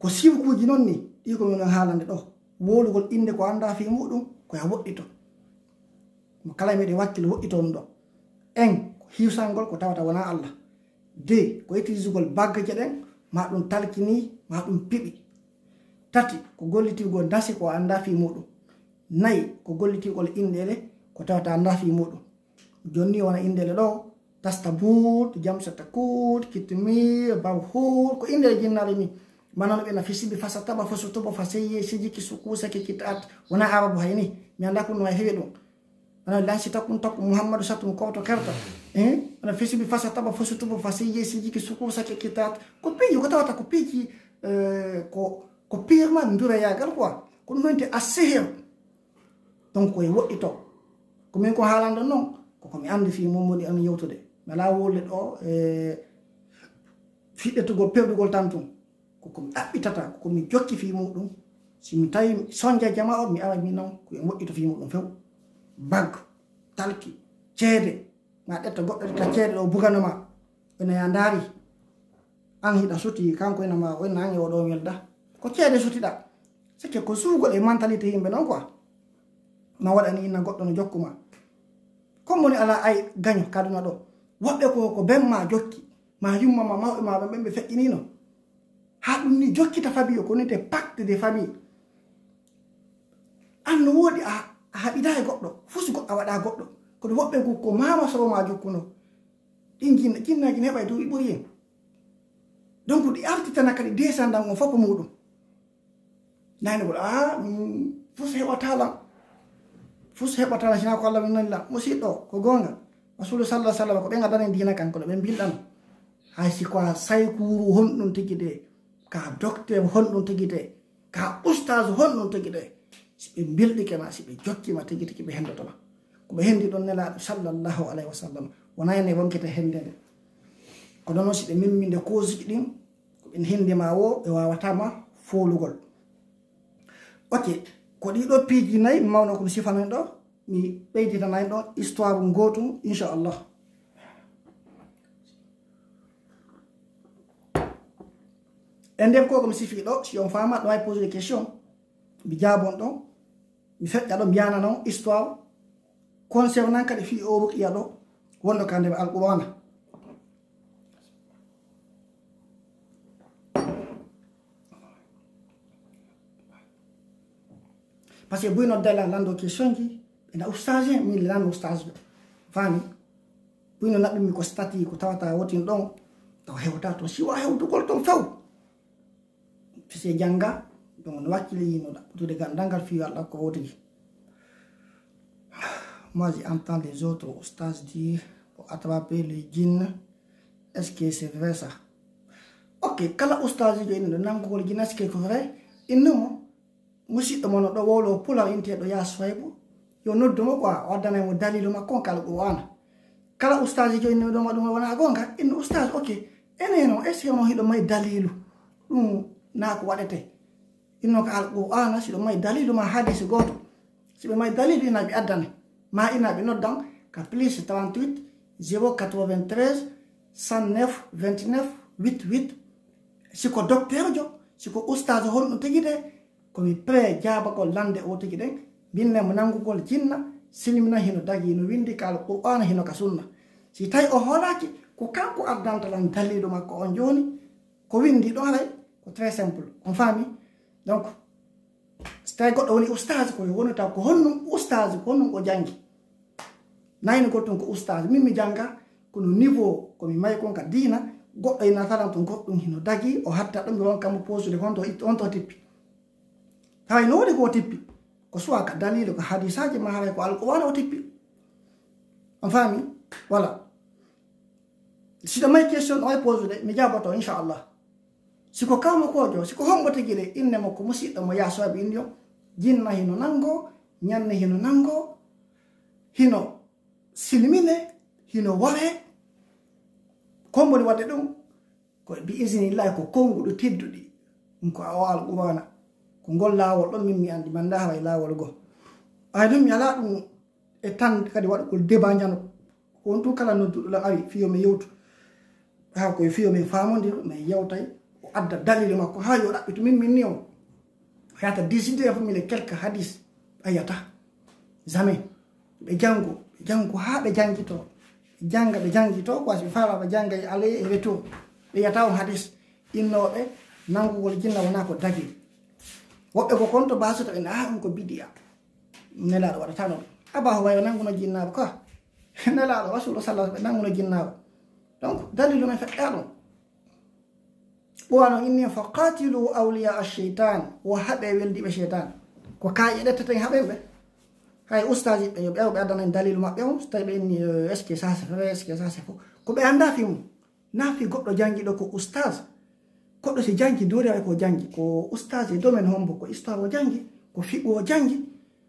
ko siwkuji non ni di ko non haalande do wolugol inde ko anda fi mudum ko ya woddito mo kala me de wakkil woddito on do en hiwsangol ko tawata wana Allah de ko itisugol baggaje den ma dum talkini ma dum pibi tati ko gollitigol dasi ko anda fi mudum nay ko gollitigol indele ko tawata anda fi mudum jonni wona indele do tastabut jamsata kut kitmi bawhur ko indele jinnare mi manano be na fisibi fasata ba fosoto ba faseye siji kisukusa ke kitat wona arabu hayni mi anda ko no hewe dum ana lansi takun tak muhammadu satum ko to kerta ana fisibi fasata ba fosoto ba faseye siji kisukusa ke kitat ko piyo ko tawata ko piji ko pirma ndura yagal quoi ko nonte asihir donc ko wodito ko min ko halanda non ko mi andi fi momodi am yewtude mala wolle do fiɗetugol pewdugol tantum ko mi abbitata ko mi jokki fi mudum si mi tawi sonja jama o mi awa mi non ko wodito fi mudum few bag talki ceede ma detta goddo ta ceede do buganoma ene ya ndari an hida suti kanko ina ma wonna an yodo welda ko ceede sutida sike ko suugol e mentalité himbe non quoi ma wadani ina goddo no jokkuma ko moni ala ay gaño kaduna do wobbe ko bemma jokki ma yumma ma mawbe ma bembe feƴƴinino ha dum ni jokkita famille ko nete pacte de famille an no wodi a habida e goddo fusu goddo a wada goddo ko do wobbe ko mama so ma jokkuno dingin kinnaji ne bay do ibori en donc di artitana kadi descendant on foppo mudum nani bol fusu hebatala sina ko Allah minalla musido ko gonga rasul sallallahu alaihi wasallam ko be ngadane dina kan ko be bildan hay si ko say kuru hondum tigide ka docteur hondum tigide ka ustaz hondum tigide be bildi kema si be jokki ma tigide be hendoto ma ko be hendi don nela sallallahu alaihi wasallam wona ne wonkete hendede ko don si be mimminde kozuji din ko be hendi ma wo e wawatama folugol okay ko di do piiji nay mawno ko sifanen do mi beydita nay do histoire ngotum inshallah endem ko mi sifi do si on fama do ay poser des questions bi jabon do mi fedda do biana non histoire concernant kadi fi o ruqiya do wondo kande be alquran parce que buino della lando question ji ina ustaje mi lando ustaje fami buino nabbi mi ko stati ko tawata wotin don taw hewta to si wa hewtu gol ton few fise janga donc no wakili no de gandangal fi Allah ko woti moi j'entends les autres ustages dire pour attraper les djinns est-ce que c'est vrai ça ok kala ustage jo ino nango jinna est-ce que c'est vrai inno musidɗo mono ɗo wowlo pula inteɗo ya soybo yo noddumo quoi waddana mo dalilu makko kala go wana kala ustaji jo inno ɗoma ɗum wona gonga inno ustage ok eneno est ce que on hiɗo may dalilu ɗum na ko waɗete inno ko alqur'ana siɗo may dalilu ma hadisi goto siɓe may dalilu ina ɓe addane ma ina ɓe noddan ka plus 38 093 109 29 88 siko docteur jo siko ustage honɗum tigide komi pre jaba ko lande o tigi den binne mo nangugol jinna silmina hino dagi no windi kal qur'an hino ka sunna si tay o holaki ko kanko addanta lan dalido makko on joni ko windi do halay ko très simple on fami donc stay goddo woni ustaz ko wonata ko honnum ustaz ko honnum o jangi nayno goton ko ustaz mimmi janga ko no niveau ko mi may kon ka dina goddo ina talan to goddum hino dagi o hatta dum won kam posude on to tippi hay no woni ko tippi ko suwa ka dalilu ko hadisaji ma haray ko alqur'ana o tippi on fami voilà sida may question o pose de mi jaboto inshallah siko kawmo kojo siko hombote gile inne mo ko musidɗo mo yasoɓe indio jinna hino nango nyanne hino nango hino silmine hino ware komboni wadde ɗum ko bi isnillahi ko konguɗo tedduɗi ko o alqur'ana ko ngol lawol ɗon min mi andi manda haray lawol go ay ɗum mi ala ɗum e tan kadi waɗa kol débat jano on tout kala nodduɗo la ari fiyo mi yewtu ha koye fiyo min famodiro mi yewtay o adda dalil makko ha yo ɗaɓɓito min ni o hayata décider fo mille quelque hadis ayata jamais ɓe jango ha ɓe jangito ɓe jangito quoi so fala ɓe janga e aller et retour ɓe yata on hadis innoɓe nangugol jinna wona ko dagi woɓɓe ko konto basoto ɓe ɗum ko bidiya nelaɗo waɗata noon aba ho wayo nanguno jinnaɓe quoi nelaɗo rasulu sallah ɓe nanguno jinnaɓe donc dalilu men feɗɗa ɗum ɓowano inni fa qatilu awliya alcheytan wo haɓe weldiɓe cheytan ko kaƴe ɗetteten haɓenɓe hay ustaji ɓe ɓe addana dalilu maɓɓe on so tawi ɓe inni est ce que ça c'est vrai est ce que ça c'est faux ko ɓe anda fi mum na fi goɗɗo jangiɗo ko oustage goɗɗo si jangi dori way ko jangi ko oustage e domaine hombo ko histoire o jangi ko fiɓu o jangi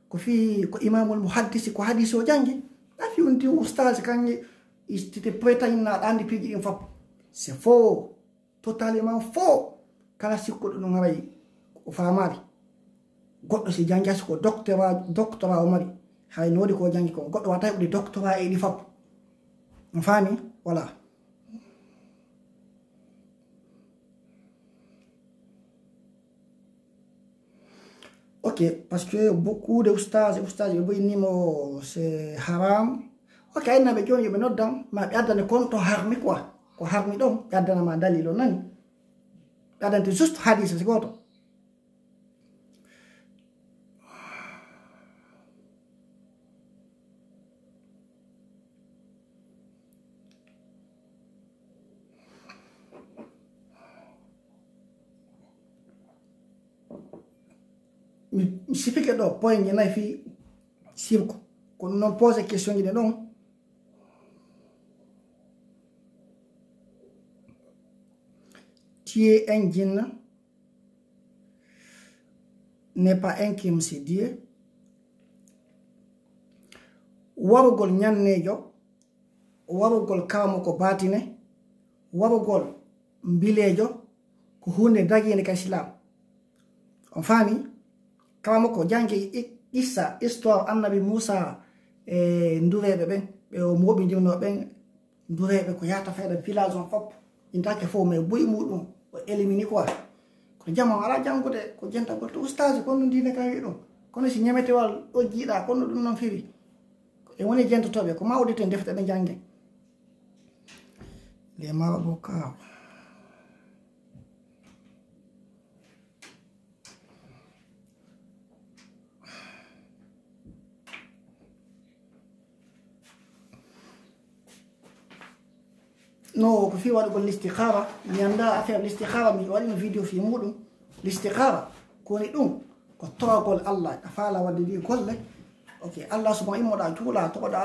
ko fi ko imamul muhaddisi ko hadis o jangi na fi on ti oustage kanƴe istite pretainnaɗa andi piiji ɗin fop c'est faux totalement faux kala sikkuɗo ɗum haray o famari goɗɗo si jangi hasi ko doctorat o mari hay no waɗi ko jangi ko goɗɗo wata heɓude doctorat e ɗi fop on fami voilà ok parce que beaucoup de oustage ɓe boynimo c'est haram ok aynaɓe joni yoɓe noddan ma ɓe addane konto harmi quoi ko harmi ɗon ɓe addanama dalil o nani ɓe addante juste hadise si goto mi sifike ɗo point ji nayi fi sirko ko noon pose question ji ɗe ɗon tuer un djinn n'est pas un crime, c'est Dieu. Warugol nyannejo, warugol kawmo ko batine, warugol mbilejo ko hunde dagine ka islam. On fami kawmo ko jangi Issa histoire annabi Musa e ndureɓe ɓen ɓe o moɓi jimnoɓe ndureɓe ko yata fayda village on fop intake fo mais boyi muɗum o élimini quoi ko jamon ala jangude ko jentagol to oustage kono dine ka wi ɗum kono si ñemetewal ɗo jiiɗa kono ɗum noon firi e woni jentotoɓe ko mawɗite defte ɗe jange les marabouts kaw no ko fi waɗugol l'istikhara mi anda affaire l'istikhara mi waɗino vidéo fi muɗum l'istikhara koni ɗum ko towagol Allah a faala wadde ndi golle ok Allah subhanahu immoɗa juula togoɗa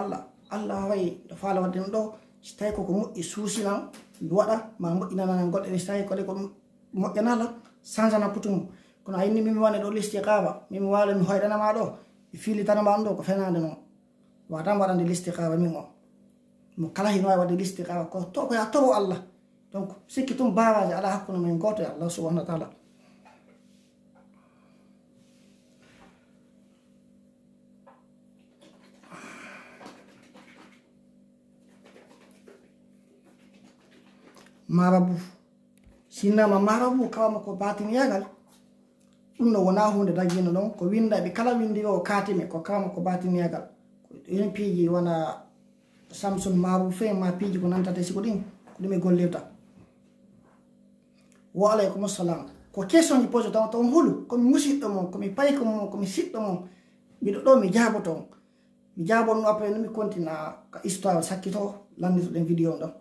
Allah wayi ɗo faala wadde ɗum ɗo so tawi koko moƴƴi suusinan mi waɗa ma moƴƴinananan goɗɗe ni so tawi kode ko ɗum moƴƴanala changena kutumum kono a yinni mimi wane ɗo l'istikhara mimi waalo mi hoyɗanama ɗo mi filitanama ɗum ɗo ko fenade noon watan waɗande l'istikhara min o mo kala hino waɗi l'istikhara ko to ko ya tobo Allah donc sikki tum baraje ala hakkuno men goto e Allah subhanahu wa ta'ala marabu sinnama marabu kawama ko batin yagal ɗum no wona hunde dagino ɗon ko windaɓe kala windi o katime ko kawama ko batin yagal ɗin piiji wona Samson maru fe ma piiji ko nantata siko ɗin ko ɗum e gollirta wa aleykum assalam ko question ji pose taw taw hulu komi musidɗo mon komi payko mon komi siɗɗo mon mbiɗo ɗo mi jaaboto on mi jaabon no après nomi continue ka histoire sakkito landitoɗen vidéo ɗon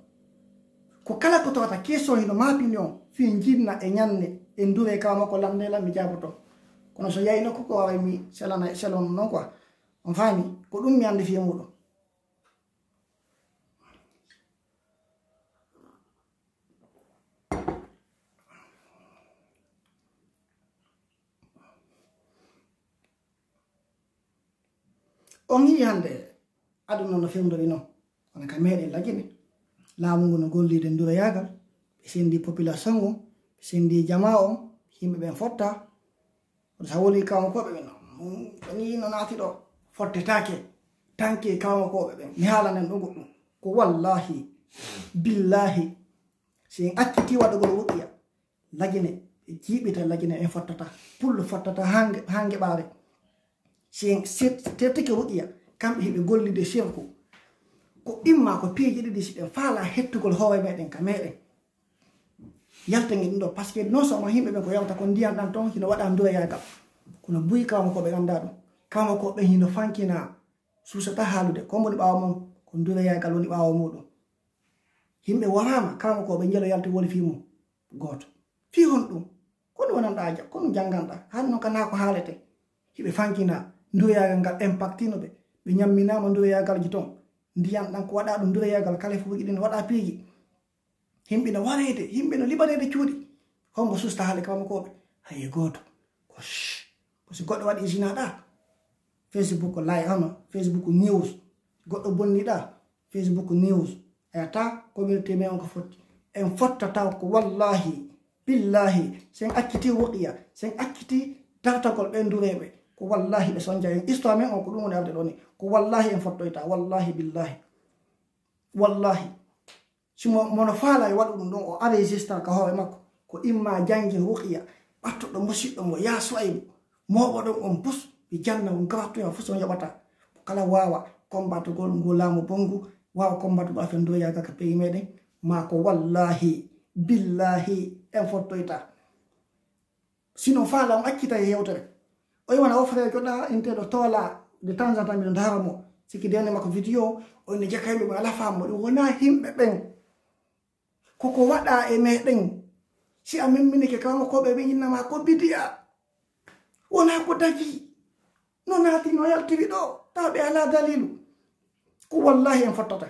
ko kala ko tawata question hino mapini on fi jinna e ñanne e ndure kawa makko landela mi jaaboto kono so yayi nokku ko wawa mi selana selon non quoi on fami ko ɗum mi andi fiye muɗum on yi hande aduna no femdori non kono ka meɗen lagine laamu ngu no gollide ndura yagal ɓe sendi population o ɓe sendi jama o yimɓe ɓen fotta sa woli kawmakoɓe ɓen ni no naati ɗo fottetake tanke kawmakoɓe ɓen mi haalanen ɗo goɗɗum ko wallahi billahi si en acciti waɗugol wuɗɗiya lagine ɓe jiiɓita lagine en fottata pullo fottata hange ɓaare si en tettike wuɗɗiya kamɓe heɓe gollide sirku ko imma ko piiji ɗiɗi si ɗen faala hettugol hoore meɗen ka meɗen yaltange ɗum ɗo par ce que non seulement yimɓe ɓen ko yawta ko ndiyam ɗan ton hino waɗa ndurayagal kono buyi kawma koɓe ganda ɗum kawma koɓe hino fankina susata haalude komboni ɓawa mum ko ndurayagal woni ɓawa muɗum yimɓe warama kawma koɓe jelo yalti woni fi mum goto fi hon ɗum kono wonanɗa ja kono janganɗa han noon kana ko haalete hiɓe fankina ndurayagal ngal impactino ɓe ɓe ñamminama ndurayagalji ton ndiyam ɗan ko waɗa ɗum ndurayagal kala fuuji ɗin waɗa piiji himɓe no warede himɓe no liɓanede cuuɗi hombo susta haale kawma koɓe haye goto ko si goɗɗo waɗi isinaɗa Facebook live hono Facebook news goɗɗo bonniɗa Facebook news ayata communauté me on ko fotti en fottata ko wallahi billahi sen acciti woqiya sen acciti dartagol ɓe ndureɓe ko wallahi ɓe sonja en histoire men on ko ɗum woni arde ɗo ni ko wallahi en fottoyta wallahi billahi wallahi simo mono faala e waɗu ɗum ɗon o enregistre ka hoore makko ko imma jangi ruqiya ɓattoɗo musidɗo mo ya soybo moɓo ɗon on pus ɓe janna on gratuit fu so yoɓata kala wawa combatugol ngu laamu bongu wawa combatugol afen doyaga ka pays meɗen ma ko wallahi billahi en fottoyta sinon faala on accita e yewtere o yiwana o frère joɗa inteɗo toola de temps en temps miɗo dara mo sikki dene makko vidéo o ne jaka yimɓe ɓe ala fammo ɗum wona himɓe ɓen koko waɗa e meɗen si a memminike kawma koɓe ɓe innama ko bidiya wona ko dagi no naati no yaltiri ɗo taw ɓe ala dalilu ko wallahi en fottata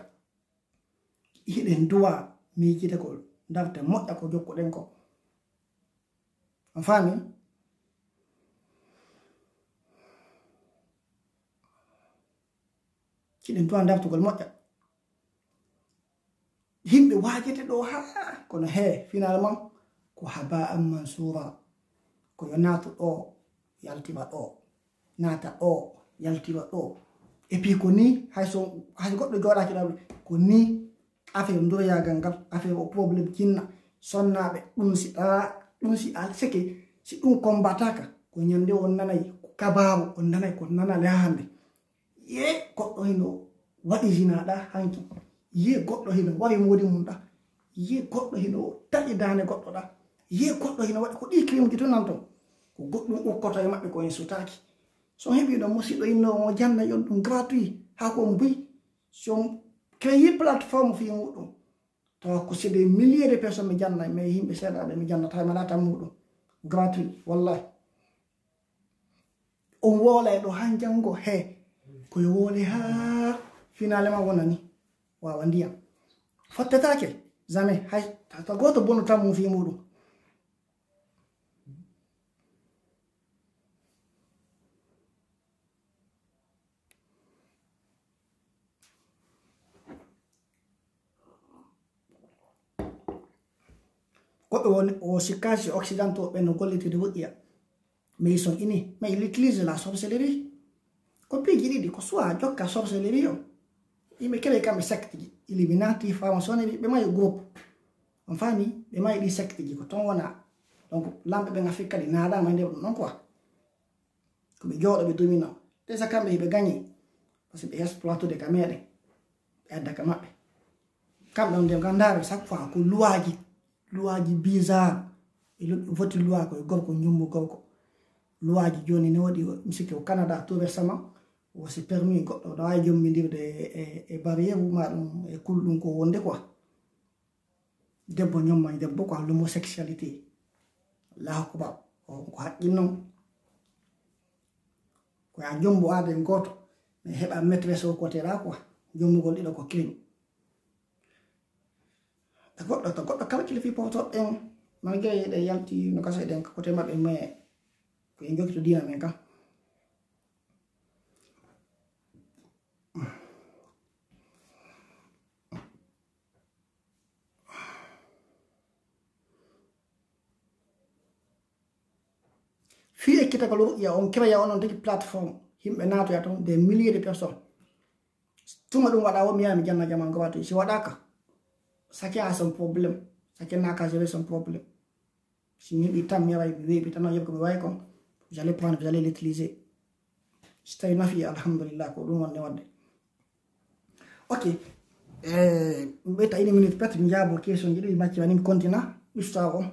hiɗen duwa miijide ko darte moƴƴa ko jokkuɗen ko on faami hiɗen duwa dartugol moƴƴa yimɓe waajete ɗo ha kono he finalement ko haba an mansura ko yo naatu ɗo yaltima ɗo naata ɗo yaltima ɗo et puis ko ni hay goɗɗo joɗaki ɗaɓe ko ni affaire ndoroyagal ngal affaire o probléme jinna sonnaɓe ɗum si a seke si ɗum combataka ko ñande on nanayi kabaru on nanayi ko nanale hande ye goɗɗo hino waɗi jinaɗa hanki ye goɗɗo hino wari modi mum ɗa ye goɗɗo hino taƴi dane goɗɗo ɗa ye goɗɗo hino waɗi ko ɗi crime ji to nan ton ko goɗɗum ukkoto e maɓɓe ko en sutaki so heɓiɗo musidɗo inno o janna yon ɗum gratuit ha ko mbuyi so créé plateforme fi muɗum tawa ko c'est des milliers de personnes mi janna mais yimɓe seeɗaɓe mi jannata mi lata muɗum gratuit wallahi on woola e ɗo han janngo he koye woole ha finalement wonani wawa ndiyam fottetake jamais hay ta goto bonu tan mum fi muɗum goɓɓe woni o sikkasi occidentaux ɓe no gollitide woƴƴiya mais ils sont unis mais il utilise la sorcellerie ko piiji ɗiɗi ko soit jokka sorcellerie o yimɓe kele kamɓe secte ji illuminati franc-maçonnerie ɓe mayi groupe on faami ɓe mayi ɗi secte ji ko ton wona donc lamɓe ɓen afrique kadi naɗama nder ɗum ɗon quoi koɓe jooɗo ɓe domina déjà kamɓe hiɓe gagné par ce que ɓe exploitude ka meɗen ɓe adda ka maɓɓe kamɓe on nde gandare chaque fois ko luwaji bizarre ɓe voti loi koye gorko ñummu gorko luwaji joni ne waɗi mi sikki o Canada tout récemment wosi permis goɗɗo no wawi jommidirde e barriére maɗum e kulɗum ko wonde quoi debbo ñomma debbo quoi l'homosexualité allahu akbar ko haqqil noon ko ya jombu ade goto me heba maîtresse o côté la quoi jombugol dido ko clean to goddo kala kili fi poto en malgré de yalti no kasa den côté mabbe mais ko en jokki to dina men ka fi ekkita ko ya on créa on tigi plateforme himbe nato ya ton des milliers de personnes tuma dum wada o mi yami janna jaman ko watu si wadaka saki a son problème saki naka gérer son problème si mi bi tam mi way bi bi tan yeb ko way ko j'allais prendre vous allez l'utiliser c'était une affaire alhamdulillah ko dum wonde wadde ok beta une minute peut-être mi jabo question jidi macci wani continue histoire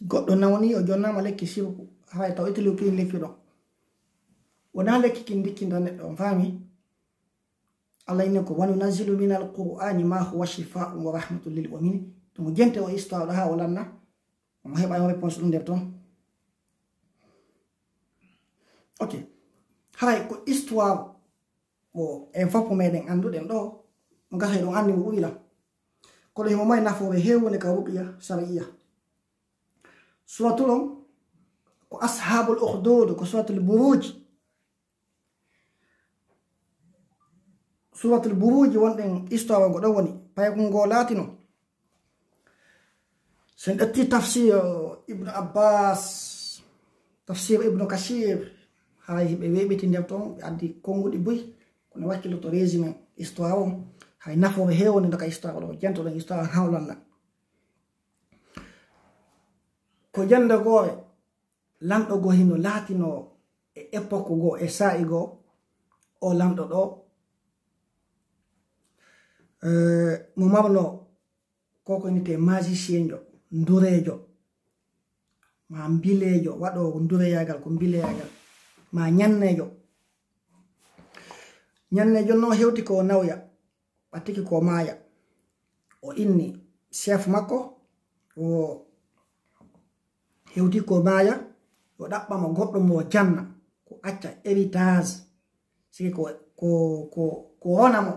goddo nawni o jonnama lekki sirku hay taw itelu kin lekki do wona lekki kin dikkinda neddo fami Allah inna ko wanu nazilu min alqur'ani ma huwa shifaa'un wa rahmatun lil mu'minin to mo jente o istaw ha walanna mo heba yo réponse dum der ton ok hay ko histoire o en foppo meden anduden do mo gasa do andi mo wila ko le mo may nafo be hewone ka rubiya shar'iyya suratul ashabul ukhdud ko suratul buruj wonden histoire go do woni pay ko go latino sen atti tafsir ibn abbas tafsir ibn kashir hay be webiti ndefton addi kongudi buy ko ne wakkilo to résumé histoire hay nafo be hewoni do ka histoire do jento do histoire hawlanna ko janda goe lamdo go hino latino e epoque go e sa'i go o lamdo do mo mabno koko nite magicien jo ndurejo ma mbilejo wado ndureyagal ko mbileyagal ma nyannejo no hewti ko nawya patiki ko maya o inni chef makko o hewti ko maya o dabba mo goddo mo janna ko acca héritage sigi ko wonamo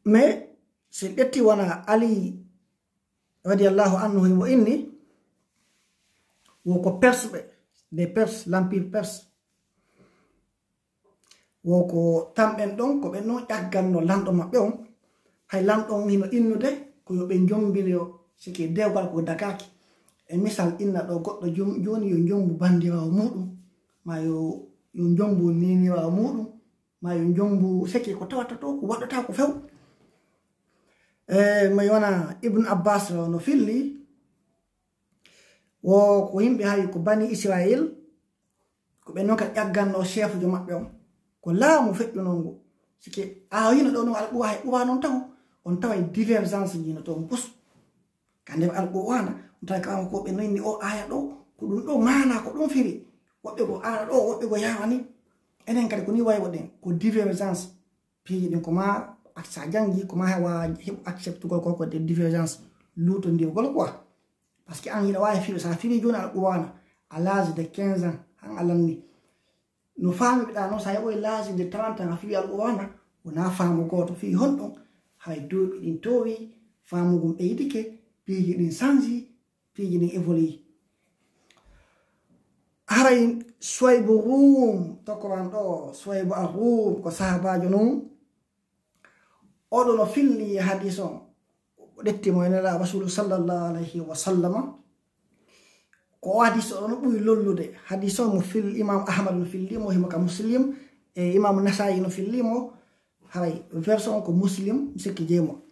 mais se detti wana ali radiyallahu anhu mo inni wo ko persbe de pers l'empire perse wo ko tamben don ko be no tagganno lando mabbe on hay lando on hino innude ko yo be jombiro siki dewgal ko dakaki e misal inna do goddo joni yo jombu bandirawo mudum ma yo jombu ninirawo mudum ma yo jombu siki ko tawata to ko wadata ko few ma yona ibn abbas no filli wo ko yimbe hay ko bani israel ko be noka yagganno chef jo mabbe on ko laamu feddunongo sike yino do no alquwa hay uwa non taw on taway divergence jino to bus kande alquwana on tay ka ko be nonni o aya do ko dum do mana ko dum firi wobbe go ara do wobbe go yawani enen kadi ko ni way woden ko divergence piiji din ko ma ak sa jangi ko ma hawa accept ko de divergence luto ndir gol quoi parce que an ina way firi sa firi jona alquwana à l'âge de 15 ans han alanni no fami be da no sa yabo l'âge de 30 ans firi alquwana wona famu goto fi hondo hay duubi din towi famugum beydike piiji din sanji piiji din évolue haray Suwaybu Rum tokoran do Suwaybu Rum ko sahabajo non odo no filli hadison detti mo ene la rasul sallallahu alaihi wasallam ko hadiso no buy lollude hadiso mo fil imam ahmad no filli mo himaka muslim e imam nasai no filli mo hay version ko muslim sikki jemo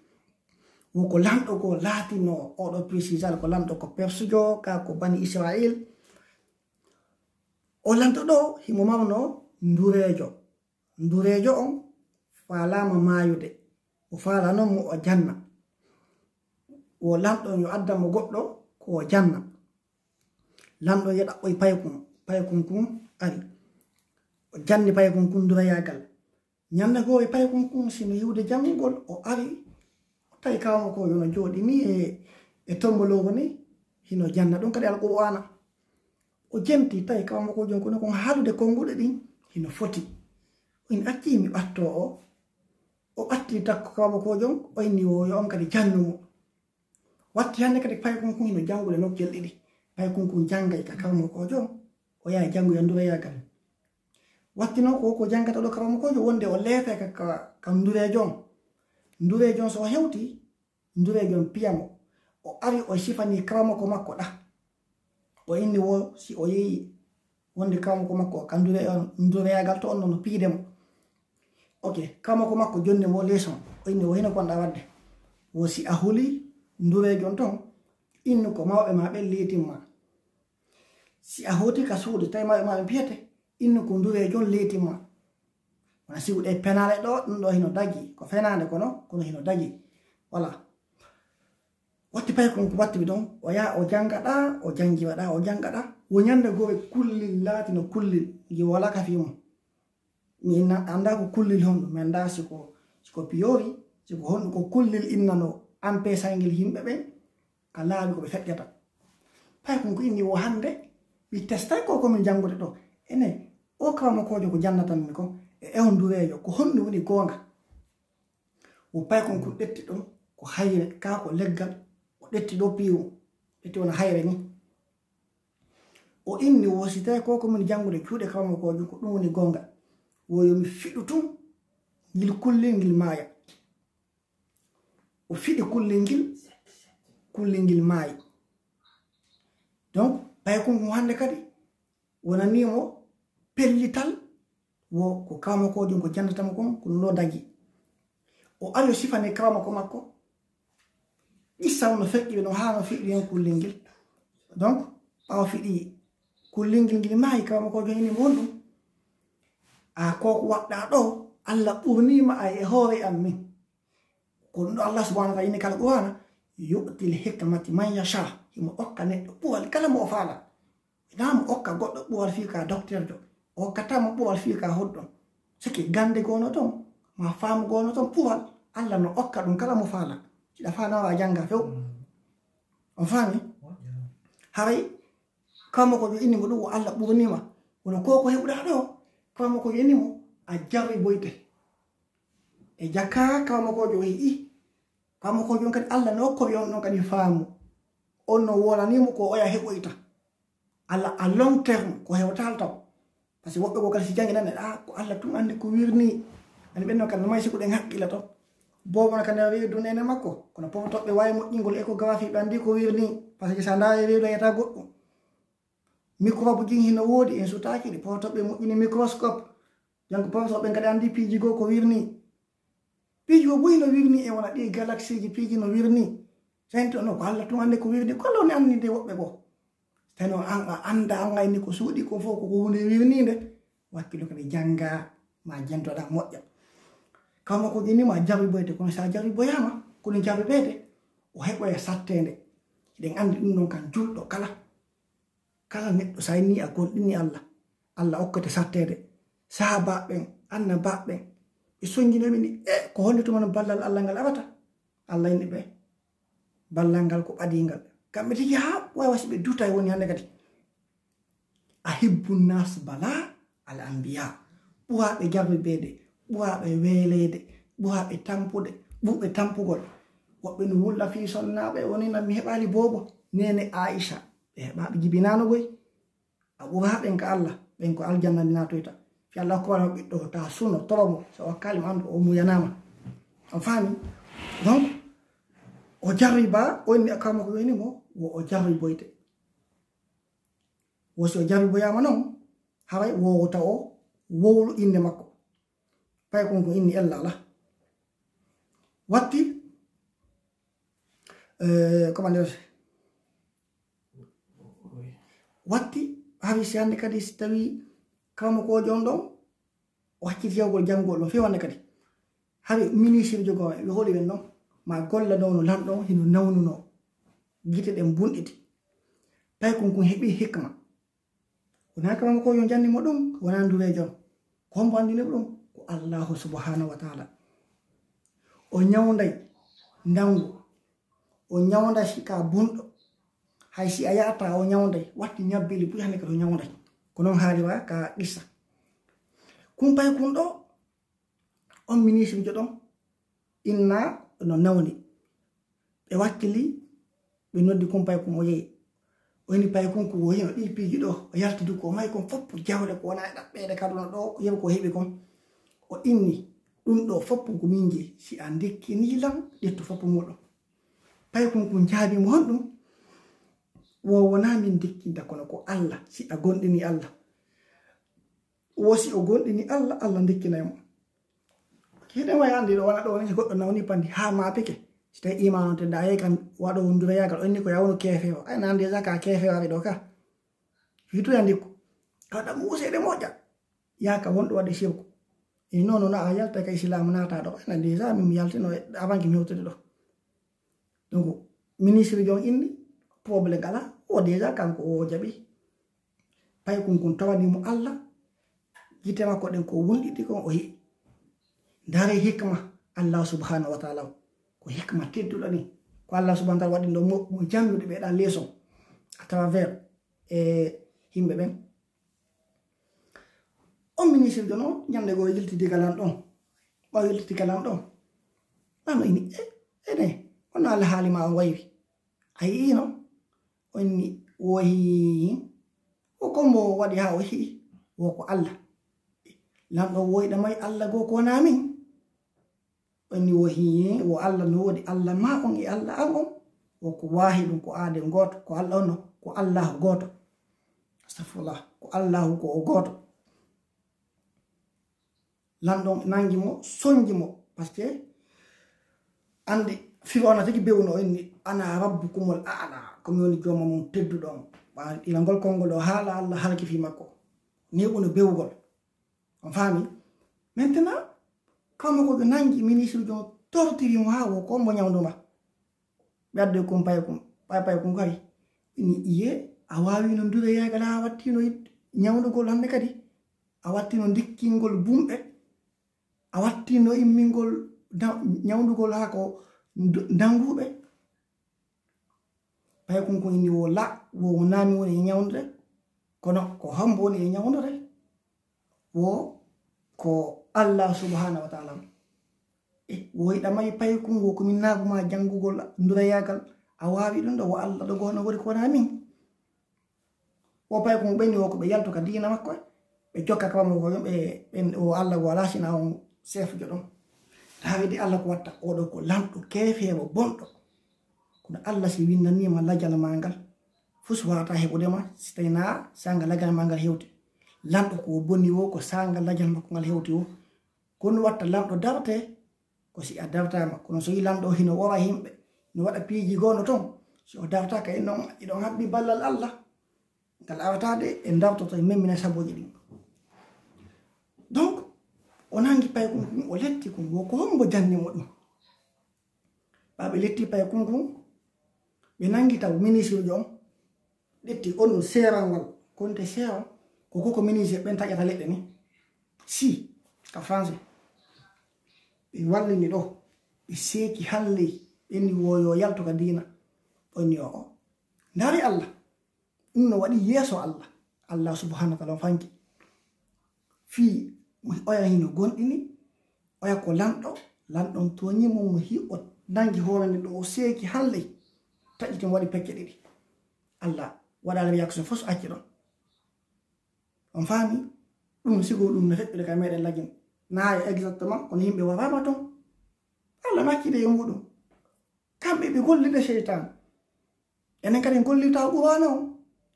ko lando ko latino odo precisal ko lando ko persujo ka ko bani israel o lando do himo mamno ndurejo on falama mayude o fala non mo o janna wo lanɗon yo addamo goɗɗo ko janna lanɗo yo ɗaɓɓoy payekon kun ari o janni payekon kun durayagal ñande goo e payekon kun sino yiwde jangol o ari o tawi kawmo ko yono jooɗi ni e tombologo ni hino janna ɗum kadi alqur'ana o jenti tawi kawmo ko jon kono kon haalude konguɗe ɗin hino foti in acci mi ɓatto o ɓatti takko kawmo ko jon o inni wo yo on kadi jannumo watti hande kadi payekon kun hino jangude nokkel ɗiɗi payekon kun jangay ka kawmo ko jon o yaha jangoya ndurayagal watti noon ko jangata ɗo kawmo kojo wonde o leefe ka ndurejon so o hewti ndurejon piyamo o ari o sifani kawmo ko makko ɗa o inni wo si o yehi wonde kawmo ko makko ka ndureyagal to on noon piidemo ok kawmo ko makko jonde mo leeson o inni wo hino konɗa wadde wo si a huli ndurejon ton innu ko mawɓe ma ɓe leetinma si a hoti ka suudu tawi mawɓe ma ɓe piyete innu ko ndurejon leetinma wona siwɗe penale ɗo ɗum ɗo hino dagi ko fenade kono hino dagi voilà watti pay kon ko watti ɗon o yaha o jangaɗa o jangiwaɗa o jangaɗa wo ñande goo kullil laatino kullil gi wala ka fimo mi anda ko kullil honɗo mi anda siko piyori siko honɗo ko kullil innano ampesangel yimɓe ɓen ka laaɓi ko ɓe feƴƴata pay kon ko inni wo hande mi testay ko komin jangude ɗo ene o kawmo kojo ko jannatanmi ko e on durejo ko honɗum woni gonga o pay kon ko ɗetti ɗon ko hayre ka ko leggal o ɗetti ɗo piiwo ɗetti wona hayre ni o inni wo si tawi ko komin jangude cuuɗe kawmo kojo ko ɗum woni gonga wo yomi fiɗu tun ngil kullil ngil maaya o fiɗi kullil ngil maayi donc pay kon ko hande kadi wonanimo pellital wo ko kawmo ko jom ko jannatamo kon ko no dagi o ari o sifani kawmo ko makko issa no feƴƴi no haano fiɗi hen kullel ngel donc ɓawa fiɗi kullel ngel ngel maayi kawmo ko jom ini mo honɗum a koko waɗɗa ɗo Allah ɓurnima ay e hoore am min ko ɗum ɗo Allah subhanahu wa taala ini kala qur'ana yu'til hikmati man yasha himo okka neɗɗo ɓuwal kala mo o faala namo okka goɗɗo ɓuwal fi ka docteur jo o hokkatamo ɓuwal fi ka hoɗɗon siki gande gono ton ma faamu gono ton ɓuwal Allah no okka ɗum kala mo faala siɗa faanawa janga few on faami haray kawmo ko jo innimo ɗum o Allah ɓurnima wono koko heɓuɗa ɗo kawmo ko jo innimo a jarri boyte e jakka kawmo ko jo i kawmo ko jon kadi Allah no okkowi on ɗon kadi faamu on no wolanimo ko oya heɓoyta Allah a long terme ko hewtal taw par ce que woɓɓe ko kadi si jangi nane ko Allah tun andi ko wirni ani ɓenno kadi no may sigo ɗen haqqilla to bobono kadi reedu nene makko kono pofotoɓe wawi moƴƴingol eko gawafi ɓe andi ko wirni par ce que sa ndawi reedu yeta goɗɗum microbe jin hino woodi en sutaki ɗi pofotoɓe moƴƴini microscope jango pofotoɓe kadi andi piiji goo ko wirni piiji o boyi no wirni e wona ɗi galaxie ji piiji no wirni sainto no ko Allah tun andi ko wirni kollo ni andide woɓɓe goo tano an a anda an gayni ko suuɗi ko fof koko hunde wirnide wakkilo kadi janga ma jentoɗa moƴƴa kawmo ko jinima jarri boyde kono sa jarri boyama kono jarri ɓeede o heɓoya sattede eɗen andi ɗum ɗon kan julɗo kala neɗɗo sa ni a gonɗini Allah okkete sattede sahabaɓen annabaɓen ɓe soñjinoɓe ni ko honde tuman ballal Allah ngal aɓata Allah inni ɓe ballal ngal ko ɓadigal kamɓe tigi ha wawa si ɓe duta e woni hande kadi a hibbu nas bala al anbiya ɓuwaɓe jarribeede ɓuwaɓe weelede ɓuwaɓe tampude ɓuɓɓe tampugol woɓɓe no wulla fi sonnaɓe woni nam mi heɓali bobo nene Aisha ɓe heɓaɓe jibinanogoy a ɓuraɓen ka Allah ɓen ko aljanna natoyta fi Allah ko wala ɓiɗɗo ta suno toromo so wakkali mo andu o muyanama on faami donc o jarriba o inni kawmo ko woni mo o jarriboyte wosi o jarriboyama noon haray wowota o wowlu inde makko pay kon ko inni ella ala watti comment dire watti hawi si hande kadi si tawi kawmo ko jon ɗon o hakkiti yawgol janngol ɗon fewande kadi hawi ministre jogowo ɓe holi ɓen ɗon ma golla ɗo no lamɗo hino nawnuno gite ɗen bunɗiti paykon kon heɓi hikma wona kamama ko yo jannimo ɗum wona ndurejo ko hombo andini ɗum ko allahu subhanahu wa taala o ñawday ndangu o ñawda sika bunɗo hay si a yahata o ñawday watti ñabbili ɓuri hande kadi o ñawday ko noon haaliwa ka qissa kumpay kun ɗo on ministre jo ɗon inna no nawni ɓe wakkili ɓe noddi kumpay kum o yehi o ini pay kon ko o hino ɗi piiji ɗo o yaltidi ko may kon foppo jawle ko wona e ɗaɓɓede kaduna ɗo yeɓi ko heɓi kon o inni ɗum ɗo foppo ko min jeyi si a dekkinilam ɗetto foppo muɗum pay kon ko jaabimo honɗum wo wona min dekkinta kono ko allah si a gonɗini allah wo si o gonɗini allah allah dekkinaymo hiɗen way andi ɗo wona ɗo woni goɗɗo nawni pandi ha mapike si tawi imano tedda ayi kam waɗo wondura yagal o inni ko yawno kefewa ay nandi ka kefewaɓe ɗo ka hitu yandi ko kawɗa museɗe moƴƴa yaka wonɗo waɗi sirku e non non a yalta ka islamu nata ɗo ana déjà min yaltino avant ki mi hewtude ɗo donc ministre jon inni probléme ala o déjà kanko o jaɓi pay kun tawanimo allah gite makko ɗen ko wonɗiɗi kon o yi dare hikma allah subhanahu wa taala ko hikma tedduɗo ni ko allah subhanahu wa taala waɗi ɗo mo jannude ɓeɗa leçon à travers himɓe ɓen on ministre jo noon ñande goo yiltidi kalan ɗon ɓaw yiltidi kalan ɗon ɗano ini ene ono allah haalima on wayri a yiino onni wohi o kombo waɗi ha o hii wo ko allah lamɗo woyɗa may allah goo ko wona min onni wohi wo allah no wodi allah ma on e allah an on wo ko waahi ɗum ko aade gooto ko allah onno ko allahu gooto astahfirullah ko allahu ko o gooto lamɗon nangi mo soñji mo par ce que andi firona tigi bewno o inni ana rabbukumol ala komi woni jooma mum tedduɗon ila ngol konngol o haala allah halki fi makko neɓuno bewgol on faami maintenant kawma ko ɓe nangi ministre jon tortirimo ha wo ko mbo ñawduma ɓe adde kum pay kum kadi ini iye a wawino ndure yagal ha wattino ñawdugol hande kadi a wattino dikkingol bumɓe a wattino immingol ñawdugol ha ko danguɓe pay kum ko inni wo la wo nami woni e ñawdude kono ko hombo woni e ñawdude wo ko allah subhanahu wa taala woyɗa may pay kum wo komin naguma jangugol ndurayagal a wawi ɗum ɗo wo allah ɗo gono wori ko wona min o pay kum ɓenni wo ko ɓe yalto ka dina makko ɓe jokka kawamo ko yimɓe o allah go ala sina on chef jo ɗon tawide allah ko watta oɗo ko lamɗo kefewo bonɗo kono allah si windannima lajal ma ngal fus wawata heɓudema si tawi na sanga lajal ma ngal hewti lamɗo ko bonni wo ko sanga lajal makko ngal hewti wo kono watta lamɗo darte ko si a dartama kono so yi lamɗo hino wowa himɓe no waɗa piiji gono ton si o dartaka e noon iɗon haɓɓi ballal allah ngal awatade e dartoto e memmina saboji ɗin donc o nangi pay kum o letti kum wo ko hombo jannimo ɗum ɓaɓe letti pay kum ɓe nangi taw ministre jo on ɗetti on seral ngal konte seral ko koko ministre ɓen taƴata leɗɗe ni si ka français ɓe wallini ɗo ɓe seeki halley ɓenni woyo yalto ka dina onni o ndari allah ɗum no waɗi yeeso allah subhanahu wa taala o fanki fii oya hino gonɗini oya ko lanɗon toñimo mo hi o nangi hoorende ɗo o seeki halley taƴitin waɗi pekke ɗiɗi allah waɗale ɓe yakso fof so acci ɗon on faami ɗum sigo ɗum no feƴƴude ka meɗen lagin naayo exactement kono yimɓe warama ton allah makkide e muɗum kamɓe ɓe gollide cheytan enen kadi gollita qur'ana o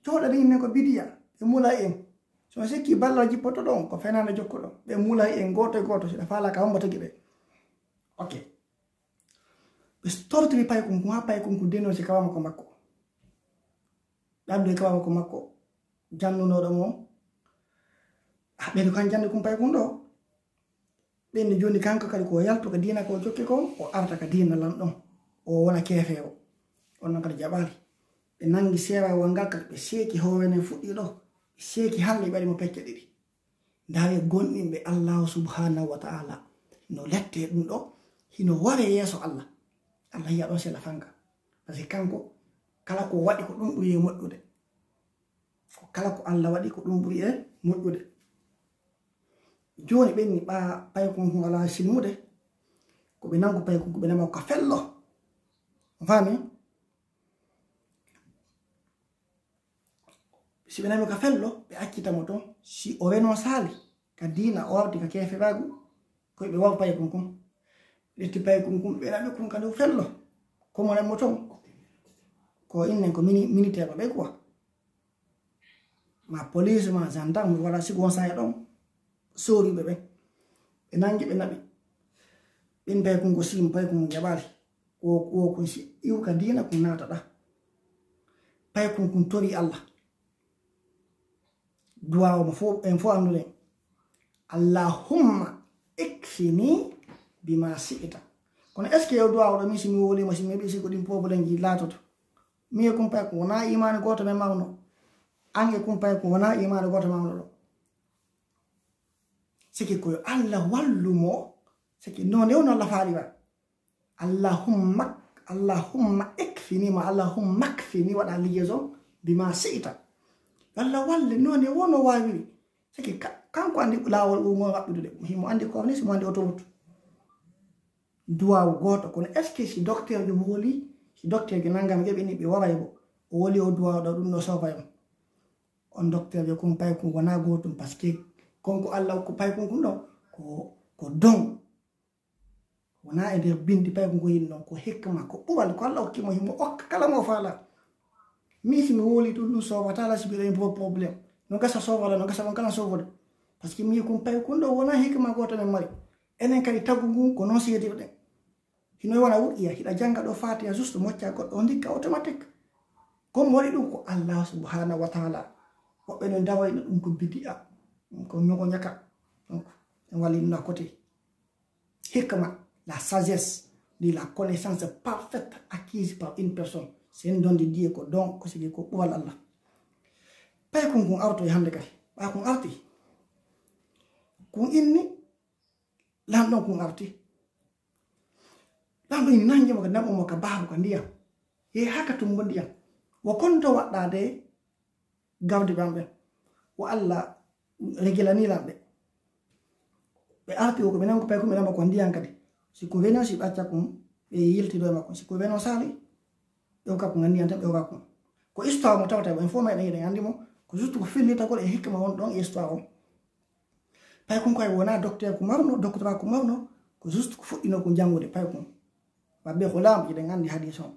jooɗade yimɓe ko bidiya ɓe mula en so sikki ballal jippoto ɗon ko fenande jokko ɗon ɓe mula en goto e goto siɗa faala ka hombo tagi ɓe ok ɓe tortiri pay kunku ha pay kunku deno si kawama ko makko ɗandu e kawama ko makko jannunoɗo mo ɓeni kan jande kum pay kun ɗo ɓenni joni kanko kadi ko yalto ka dina ko jokki ko o arta ka dina lan ɗon o wona kefewo on kadi jaɓali ɓe nangi seewawol ngal kadi ɓe seeki howene fuɗɗi ɗo ɓe seeki hande ɓe waɗi mo pecce ɗiɗi ndawe gonɗinɓe allahu subhanahu wa ta'ala no lette ɗum ɗo hino ware yeeso allah yiya ɗon sela fanka par ce que kanko kala ko waɗi ko ɗum ɓuri e moƴƴude kala ko allah waɗi ko ɗum ɓuri e moƴƴude joni ɓenni ɓa paykonko ala silmude ko ɓe nango paykonko ɓe nama ka fello fami si ɓe nami ka fello ɓe accitamo toon si o weno sali ka dina o wawti ka keferagu koye ɓe waw paykonkon ɗetti paykonkon ɓe nami kon kadi o fello komo nanmo toon ko innen ko militaire ɓe quoi ma police ma gendarme wala sigon saye ɗon soriɓe ɓe ɓe nangi ɓe naɓi ɓen paykonko sim paykonko jaɓali o ko si iwka dina ko nataɗa paykonkon tori allah duwawoma fo en fo anduɗen allahumma ikfini bima si'ita kono est ce que yew duwawoɗo min simi wolima simi heɓi siko ɗin probléme ji latoto mi e kumpay ko wona imani goto men mawno an e kumpay ko wona imani goto mawno ɗo siki koyo allah wallumo siki non e wono allah faali wa allahumma ikfini ma allahumma ikfini waɗa liaison bima si'ita Allah walle non e wono wawiri siki kanko andi lawol umo waɓɓudude himo andi ko ni simo andi autoroute duwawu goto kono est ce que si docteur jo woli si docteur jo nangam jeɓini ɓe waway bo o woli o duwawu ɗo ɗum ɗo sofay on docteur jo kum pay kum wona gotum par ce que konko allah ko pay kum ɗo ko don wona e nder bindi pay kum ko yin ɗon ko hikma ko ɓuwal ko allah hokkimo himo okka kala mo faala mi si mi woli ɗum ɗum sowata la si mbiɗo bo probléme no gasa sowala no gasa on kala sowode par ce que mi kum pay kum ɗo wona hikma goto men mari enen kadi taggu ngun ko non siyedirɗen hino wona wuƴƴiya hiɗa janga ɗo fatiha juste mocca goɗɗo o ndikka automatique comme waɗi ɗum ko allah subhanahu wa taala woɓɓe no dawayno ɗum ko bidi'a ko ñogo ñaka donc en walli ɗum à côté hikma la sagesse de la connaissance parfaite acquise par une personne sen donde diye ko don ko sigi ko ɓuwal allah pay kon kon arto e hande kadi ɓa kon arti kon inni lamɗon kon arti lamɗo ini nanguimo ka naɓomo ka baabu ka ndiyam ye haka tumbo ndiyam wo konto waɗɗade gawde ɓamɓen wo allah regilanilamɓe ɓe arti o ko ɓe nango pay ko ɓe nama ko ndiyam kadi siko weno si ɓacca kon ɓe yiltido e makko siko weno sali ɓe ka ko ndiyam tan ɓe ka kon ko histoire mo tawata en fo meɗen yiɗen andimo ko juste ko fillitagol e hikma won ɗon e histoire on pay kon koye wona docteur ko mawno doctorat ko mawno ko juste ko fuɗɗino ko jangude pay kon babbe ko lam yiɗen andi hadis on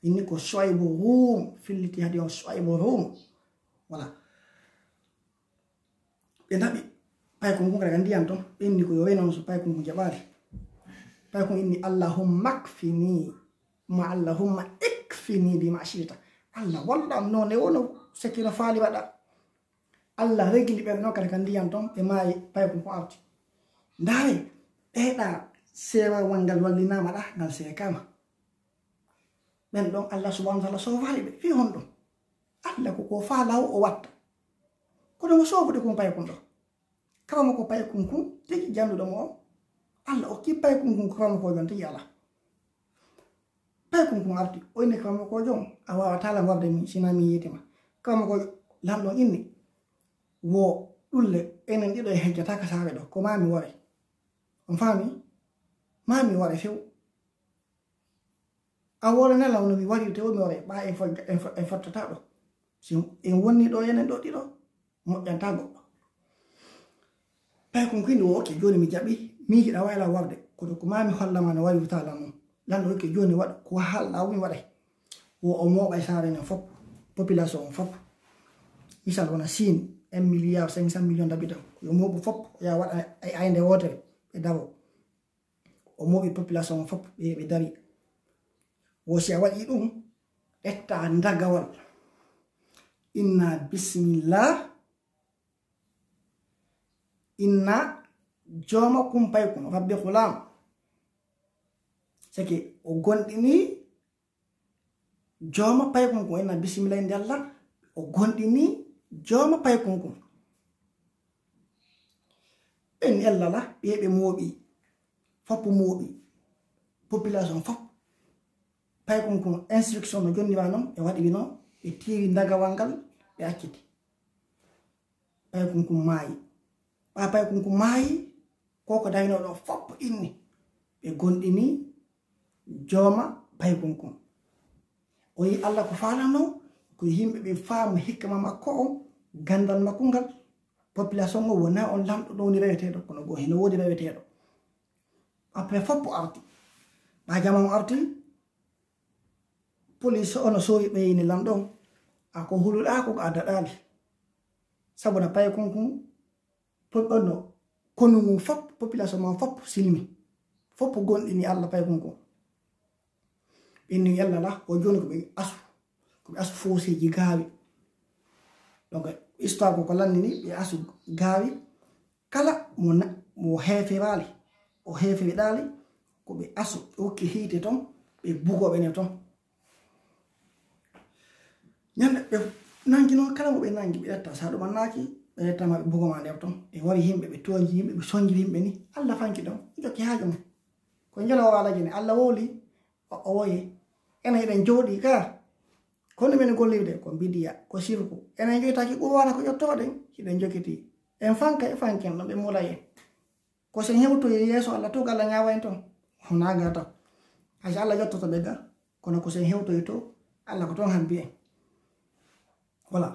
inni ko soybo rum filliti hadi on soybo rum voilà ɓe naɓi pay kon kon kadi ndiyam ton ɓenni ko yo way noon so pay kon ko jaɓali pay kon inni allahumma akfini ma allahumma ikfini bima shita allah wallam noon e wono sekkino faali waɗa allah regili ɓen noon kadi ka ndiyam ton ɓe maayi pay kon ko awti ndaari ɓeeɗa sewawal ngal wallinama ɗa ngal seekama ɓen ɗon allah subhanahu wa taala sowali ɓe fi hon ɗum allah koko faalaw o watta kono mo sofude kon pay kon ɗo kawama ko pay kon kon tigi janduɗomo o allah okki pay kon kon kawama ko jon tigi ala pay kon kon arti o inni kawama ko jon a wawatala warde min sina mi yitima kawama ko lamɗon inni wo ɗulle enen ɗiɗo e hejjataka sawe ɗo ko mami ware on faami mami ware few a wole nelaw no mi wari te o mi ware ɓa en fottata ɗo si en wonni ɗo enen ɗo ɗiɗo moƴƴanta goɗɗo pay kon kindi o okke joni mi jaɓi mi hiɗa wayla warde kono ko mami hollama no wari wutala mum lanɗo okke joni waɗa ko halla wumi waɗay wo o moɓa e sare nen fop population on fop misal wona Chine 1 milliard 500 millions d'habitants yo moɓu fop ya waɗa e ayde wotere ɓe dawo o moɓi population on fop ɓe dari wo si a waɗi ɗum ƴetta ndagawal inna bismillah inna jooma kumpay kum rabbi hulam sake o gonɗini jooma paykonko enna bismillah inde Allah o gondini jooma paykonko en ellala ɓeɓe mooɓi foppo mooɓi population fop paykonko instruction no jonniwa noon ɓe waɗi wi noon ɓe tiiri dagawal ngal ɓe acciti paykonko maayi ɓa paykonko maayi koko daynoɗo foppo inni ɓe gonɗini jooma paykonko o yi Allah ko falano ko yimɓe ɓe faamu hikkama makko o gandal makko ngal population o wona on lamɗo ɗo woni reweteɗo kono go heno woodi reweteɗo après foppo arti ɓa jama o arti police ono sowi ɓeyini lamɗo ako huluɗako ko addaɗali sabu na paykonko ɗonno konu mum fop population ma fop silmi fop gonɗini Allah paykonko ɓenni yalla la o joni koɓe asu foseji gaawi donc histoire ko lanni ni ɓe asu gaawi kala mo heefirali o heefiriɗali koɓe asu ɓe hokki hiite ton ɓe bugoɓe ne ton ñande ɓe nangi noon kala mo ɓe nangi ɓe ƴetta sa ɗumannaki ɓe ƴettama ɓe bugoma nder ton ɓe wari yimɓe ɓe toñji yimɓe ɓe soñjiri yimɓe ni Allah fanki ɗon jokki haajo mum ko jalowo alaji ne Allah woli o woyi enen eɗen jooɗi ka kono men gollirde ko bidiya ko sirku enen joytaki ɓurwana ko ƴettoɗen hiɗen jokiti en fanka e fanken ɗon ɓe mula en ko sen hewtoyi yeeso Allah to Allah ñawa en ton honaga taw hay Allah yottoto ɓe ga kono ko sen hewtoyi to Allah ko ton hambi en voilà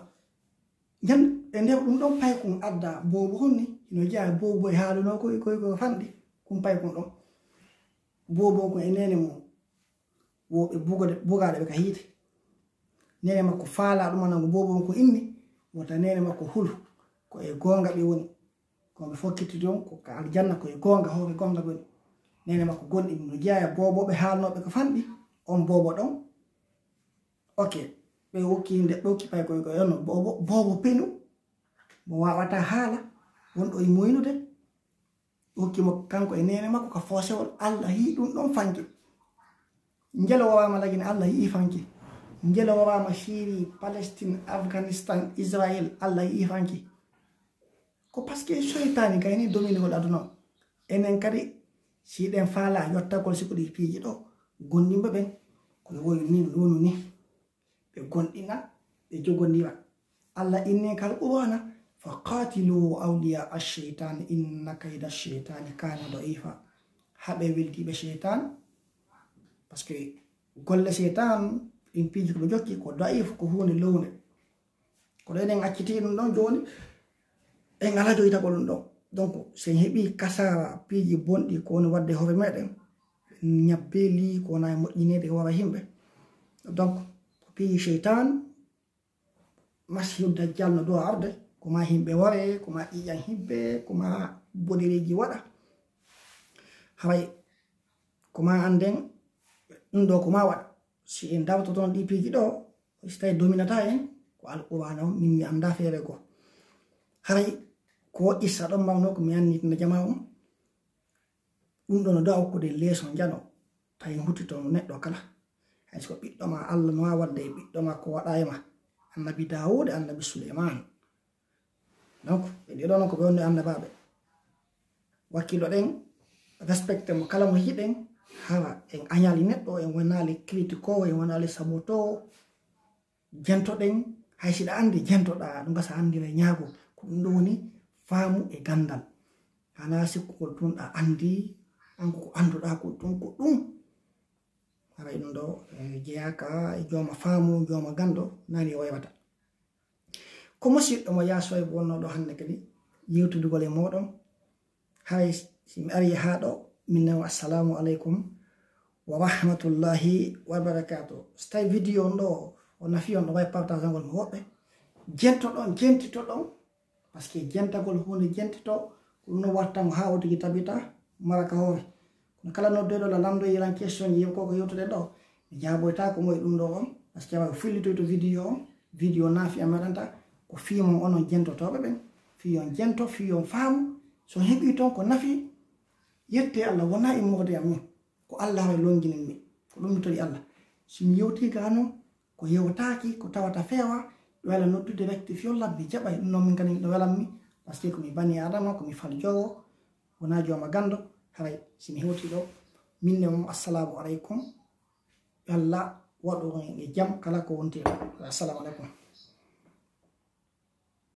jan e ndew ɗum ɗon paykon adda bobo honni no jeeya bobo e haaluno koy fanɗi kum paykon ɗon bobo ko e nene mum woɓe bugaɗe ɓe ka hiite nene makko faala ɗum anango bobo ko inni wota nene makko hulu ko e gonga ɓe woni koɓe fokkiti don ko ka aljanna ko e gonga hoɓe gonga woni nene makko gonɗi no jeeya boboɓe haalnoɓe ko fanɗi on bobo ɗon ok ɓe wokki nde ɗokki pay koy yonno bobo penu mo wawata haala wonɗo e moynude hokkimo kanko e nene makko ka fosewol Allah yi ɗum ɗon fanki njelo wawama lagine Allah yi fanki njelo wawama Syrie Palestine Afghanistan Israel Allah yi fanki ko parce que shaytani gayni dominigol aduna enen kadi si ɗen faala yottagol siko ɗi piiji ɗo gondimɓe ɓen koye woyu ni wonu ni ɓe gonɗina ɓe jogondira Allah inni kal qur'ana fa qatilu awliya ash-shaytan inna kayda ash-shaytani kana da'ifa haɓe weltiɓe shaytan parce que golle shaytan in piiji ko ɓe jokki ko da'if ko hunde lowne ko ɗo enen acciti ɗum ɗon joni en ala joyitagol ɗum ɗon donc sen heeɓi kasara piiji bonɗi ko woni wadde hoore meɗen ñabbe li ko wona e moƴƴinede wara himɓe donc piiji shaytan masihu dajjal no dow arde koma himɓe ware koma ƴiƴan himɓe koma boɗereji waɗa haray koma anden ɗum ɗo koma waɗa si en dawto toon ɗi piiji ɗo so tawi dominata en ko alqur'ana o min mi anda feere goo haray ko issa ɗon mawno ko mi annitinde jama on ɗum ɗo no dow hokkude leeso jano tawi huttito neɗɗo kala hay so ɓiɗɗo ma Allah no wawa wadde e ɓiɗɗo ma ko waɗa e ma annabi Dawud annabi Suleyman donc ɓe ɗiɗo noon ko ɓe wonno annabaɓe wakkilo ɗen respecte mo kala mo yiɗen hawa en añali neɗɗo en wonali critiqueo en wonali sabotowo jentoɗen hay siɗa andi jentoɗa ɗum gasa andire ñaago ko ɗum ɗo woni faamu e gandal hana sikkugol tun ɗa andi anko ko anduɗa ko ɗum haray ɗum ɗo jeyaka e jooma faamu jooma gando nani waywata ko musidɗo mo yasoy wonno ɗo hande kadi yewtudugol e moɗon hay simi ari ha ɗo min nawa assalamu aleykum wa rahmatullahi wa barakatuh so tawi vidéo on ɗo o nafi on ɗo way partage ngol mo woɓɓe jentoɗon jentitoɗon par ce que jentagol hunde jentito ko ɗum no wartango ha o tigi tabita maraka hoore kono kala noddeɗo la lamdo yiran question ji koko yewtude ɗo mi jaboyta ko moye ɗum ɗo on par ce que wa fillitoy to vidéo on vidéo naafi a meɗanta ko fimon onon jentotoɓe ɓen fiyon jento fiyon faamu so heɓi ton ko nafi yette Allah wona immorde am min ko Allah way longinin mi ko ɗum mi toɗi Allah somi yewti ga noon ko yewtaki ko tawata fewa wala noddude rectifiol labbi jaɓay ɗum noon min kadi ɗo welanmi par ce que komi bani adama komi fal jowo wona jooma gando haray simi hewti ɗo minne mom assalamu aleykum Allah waɗu e jam kala ko wonti ɗo assalamu aleykum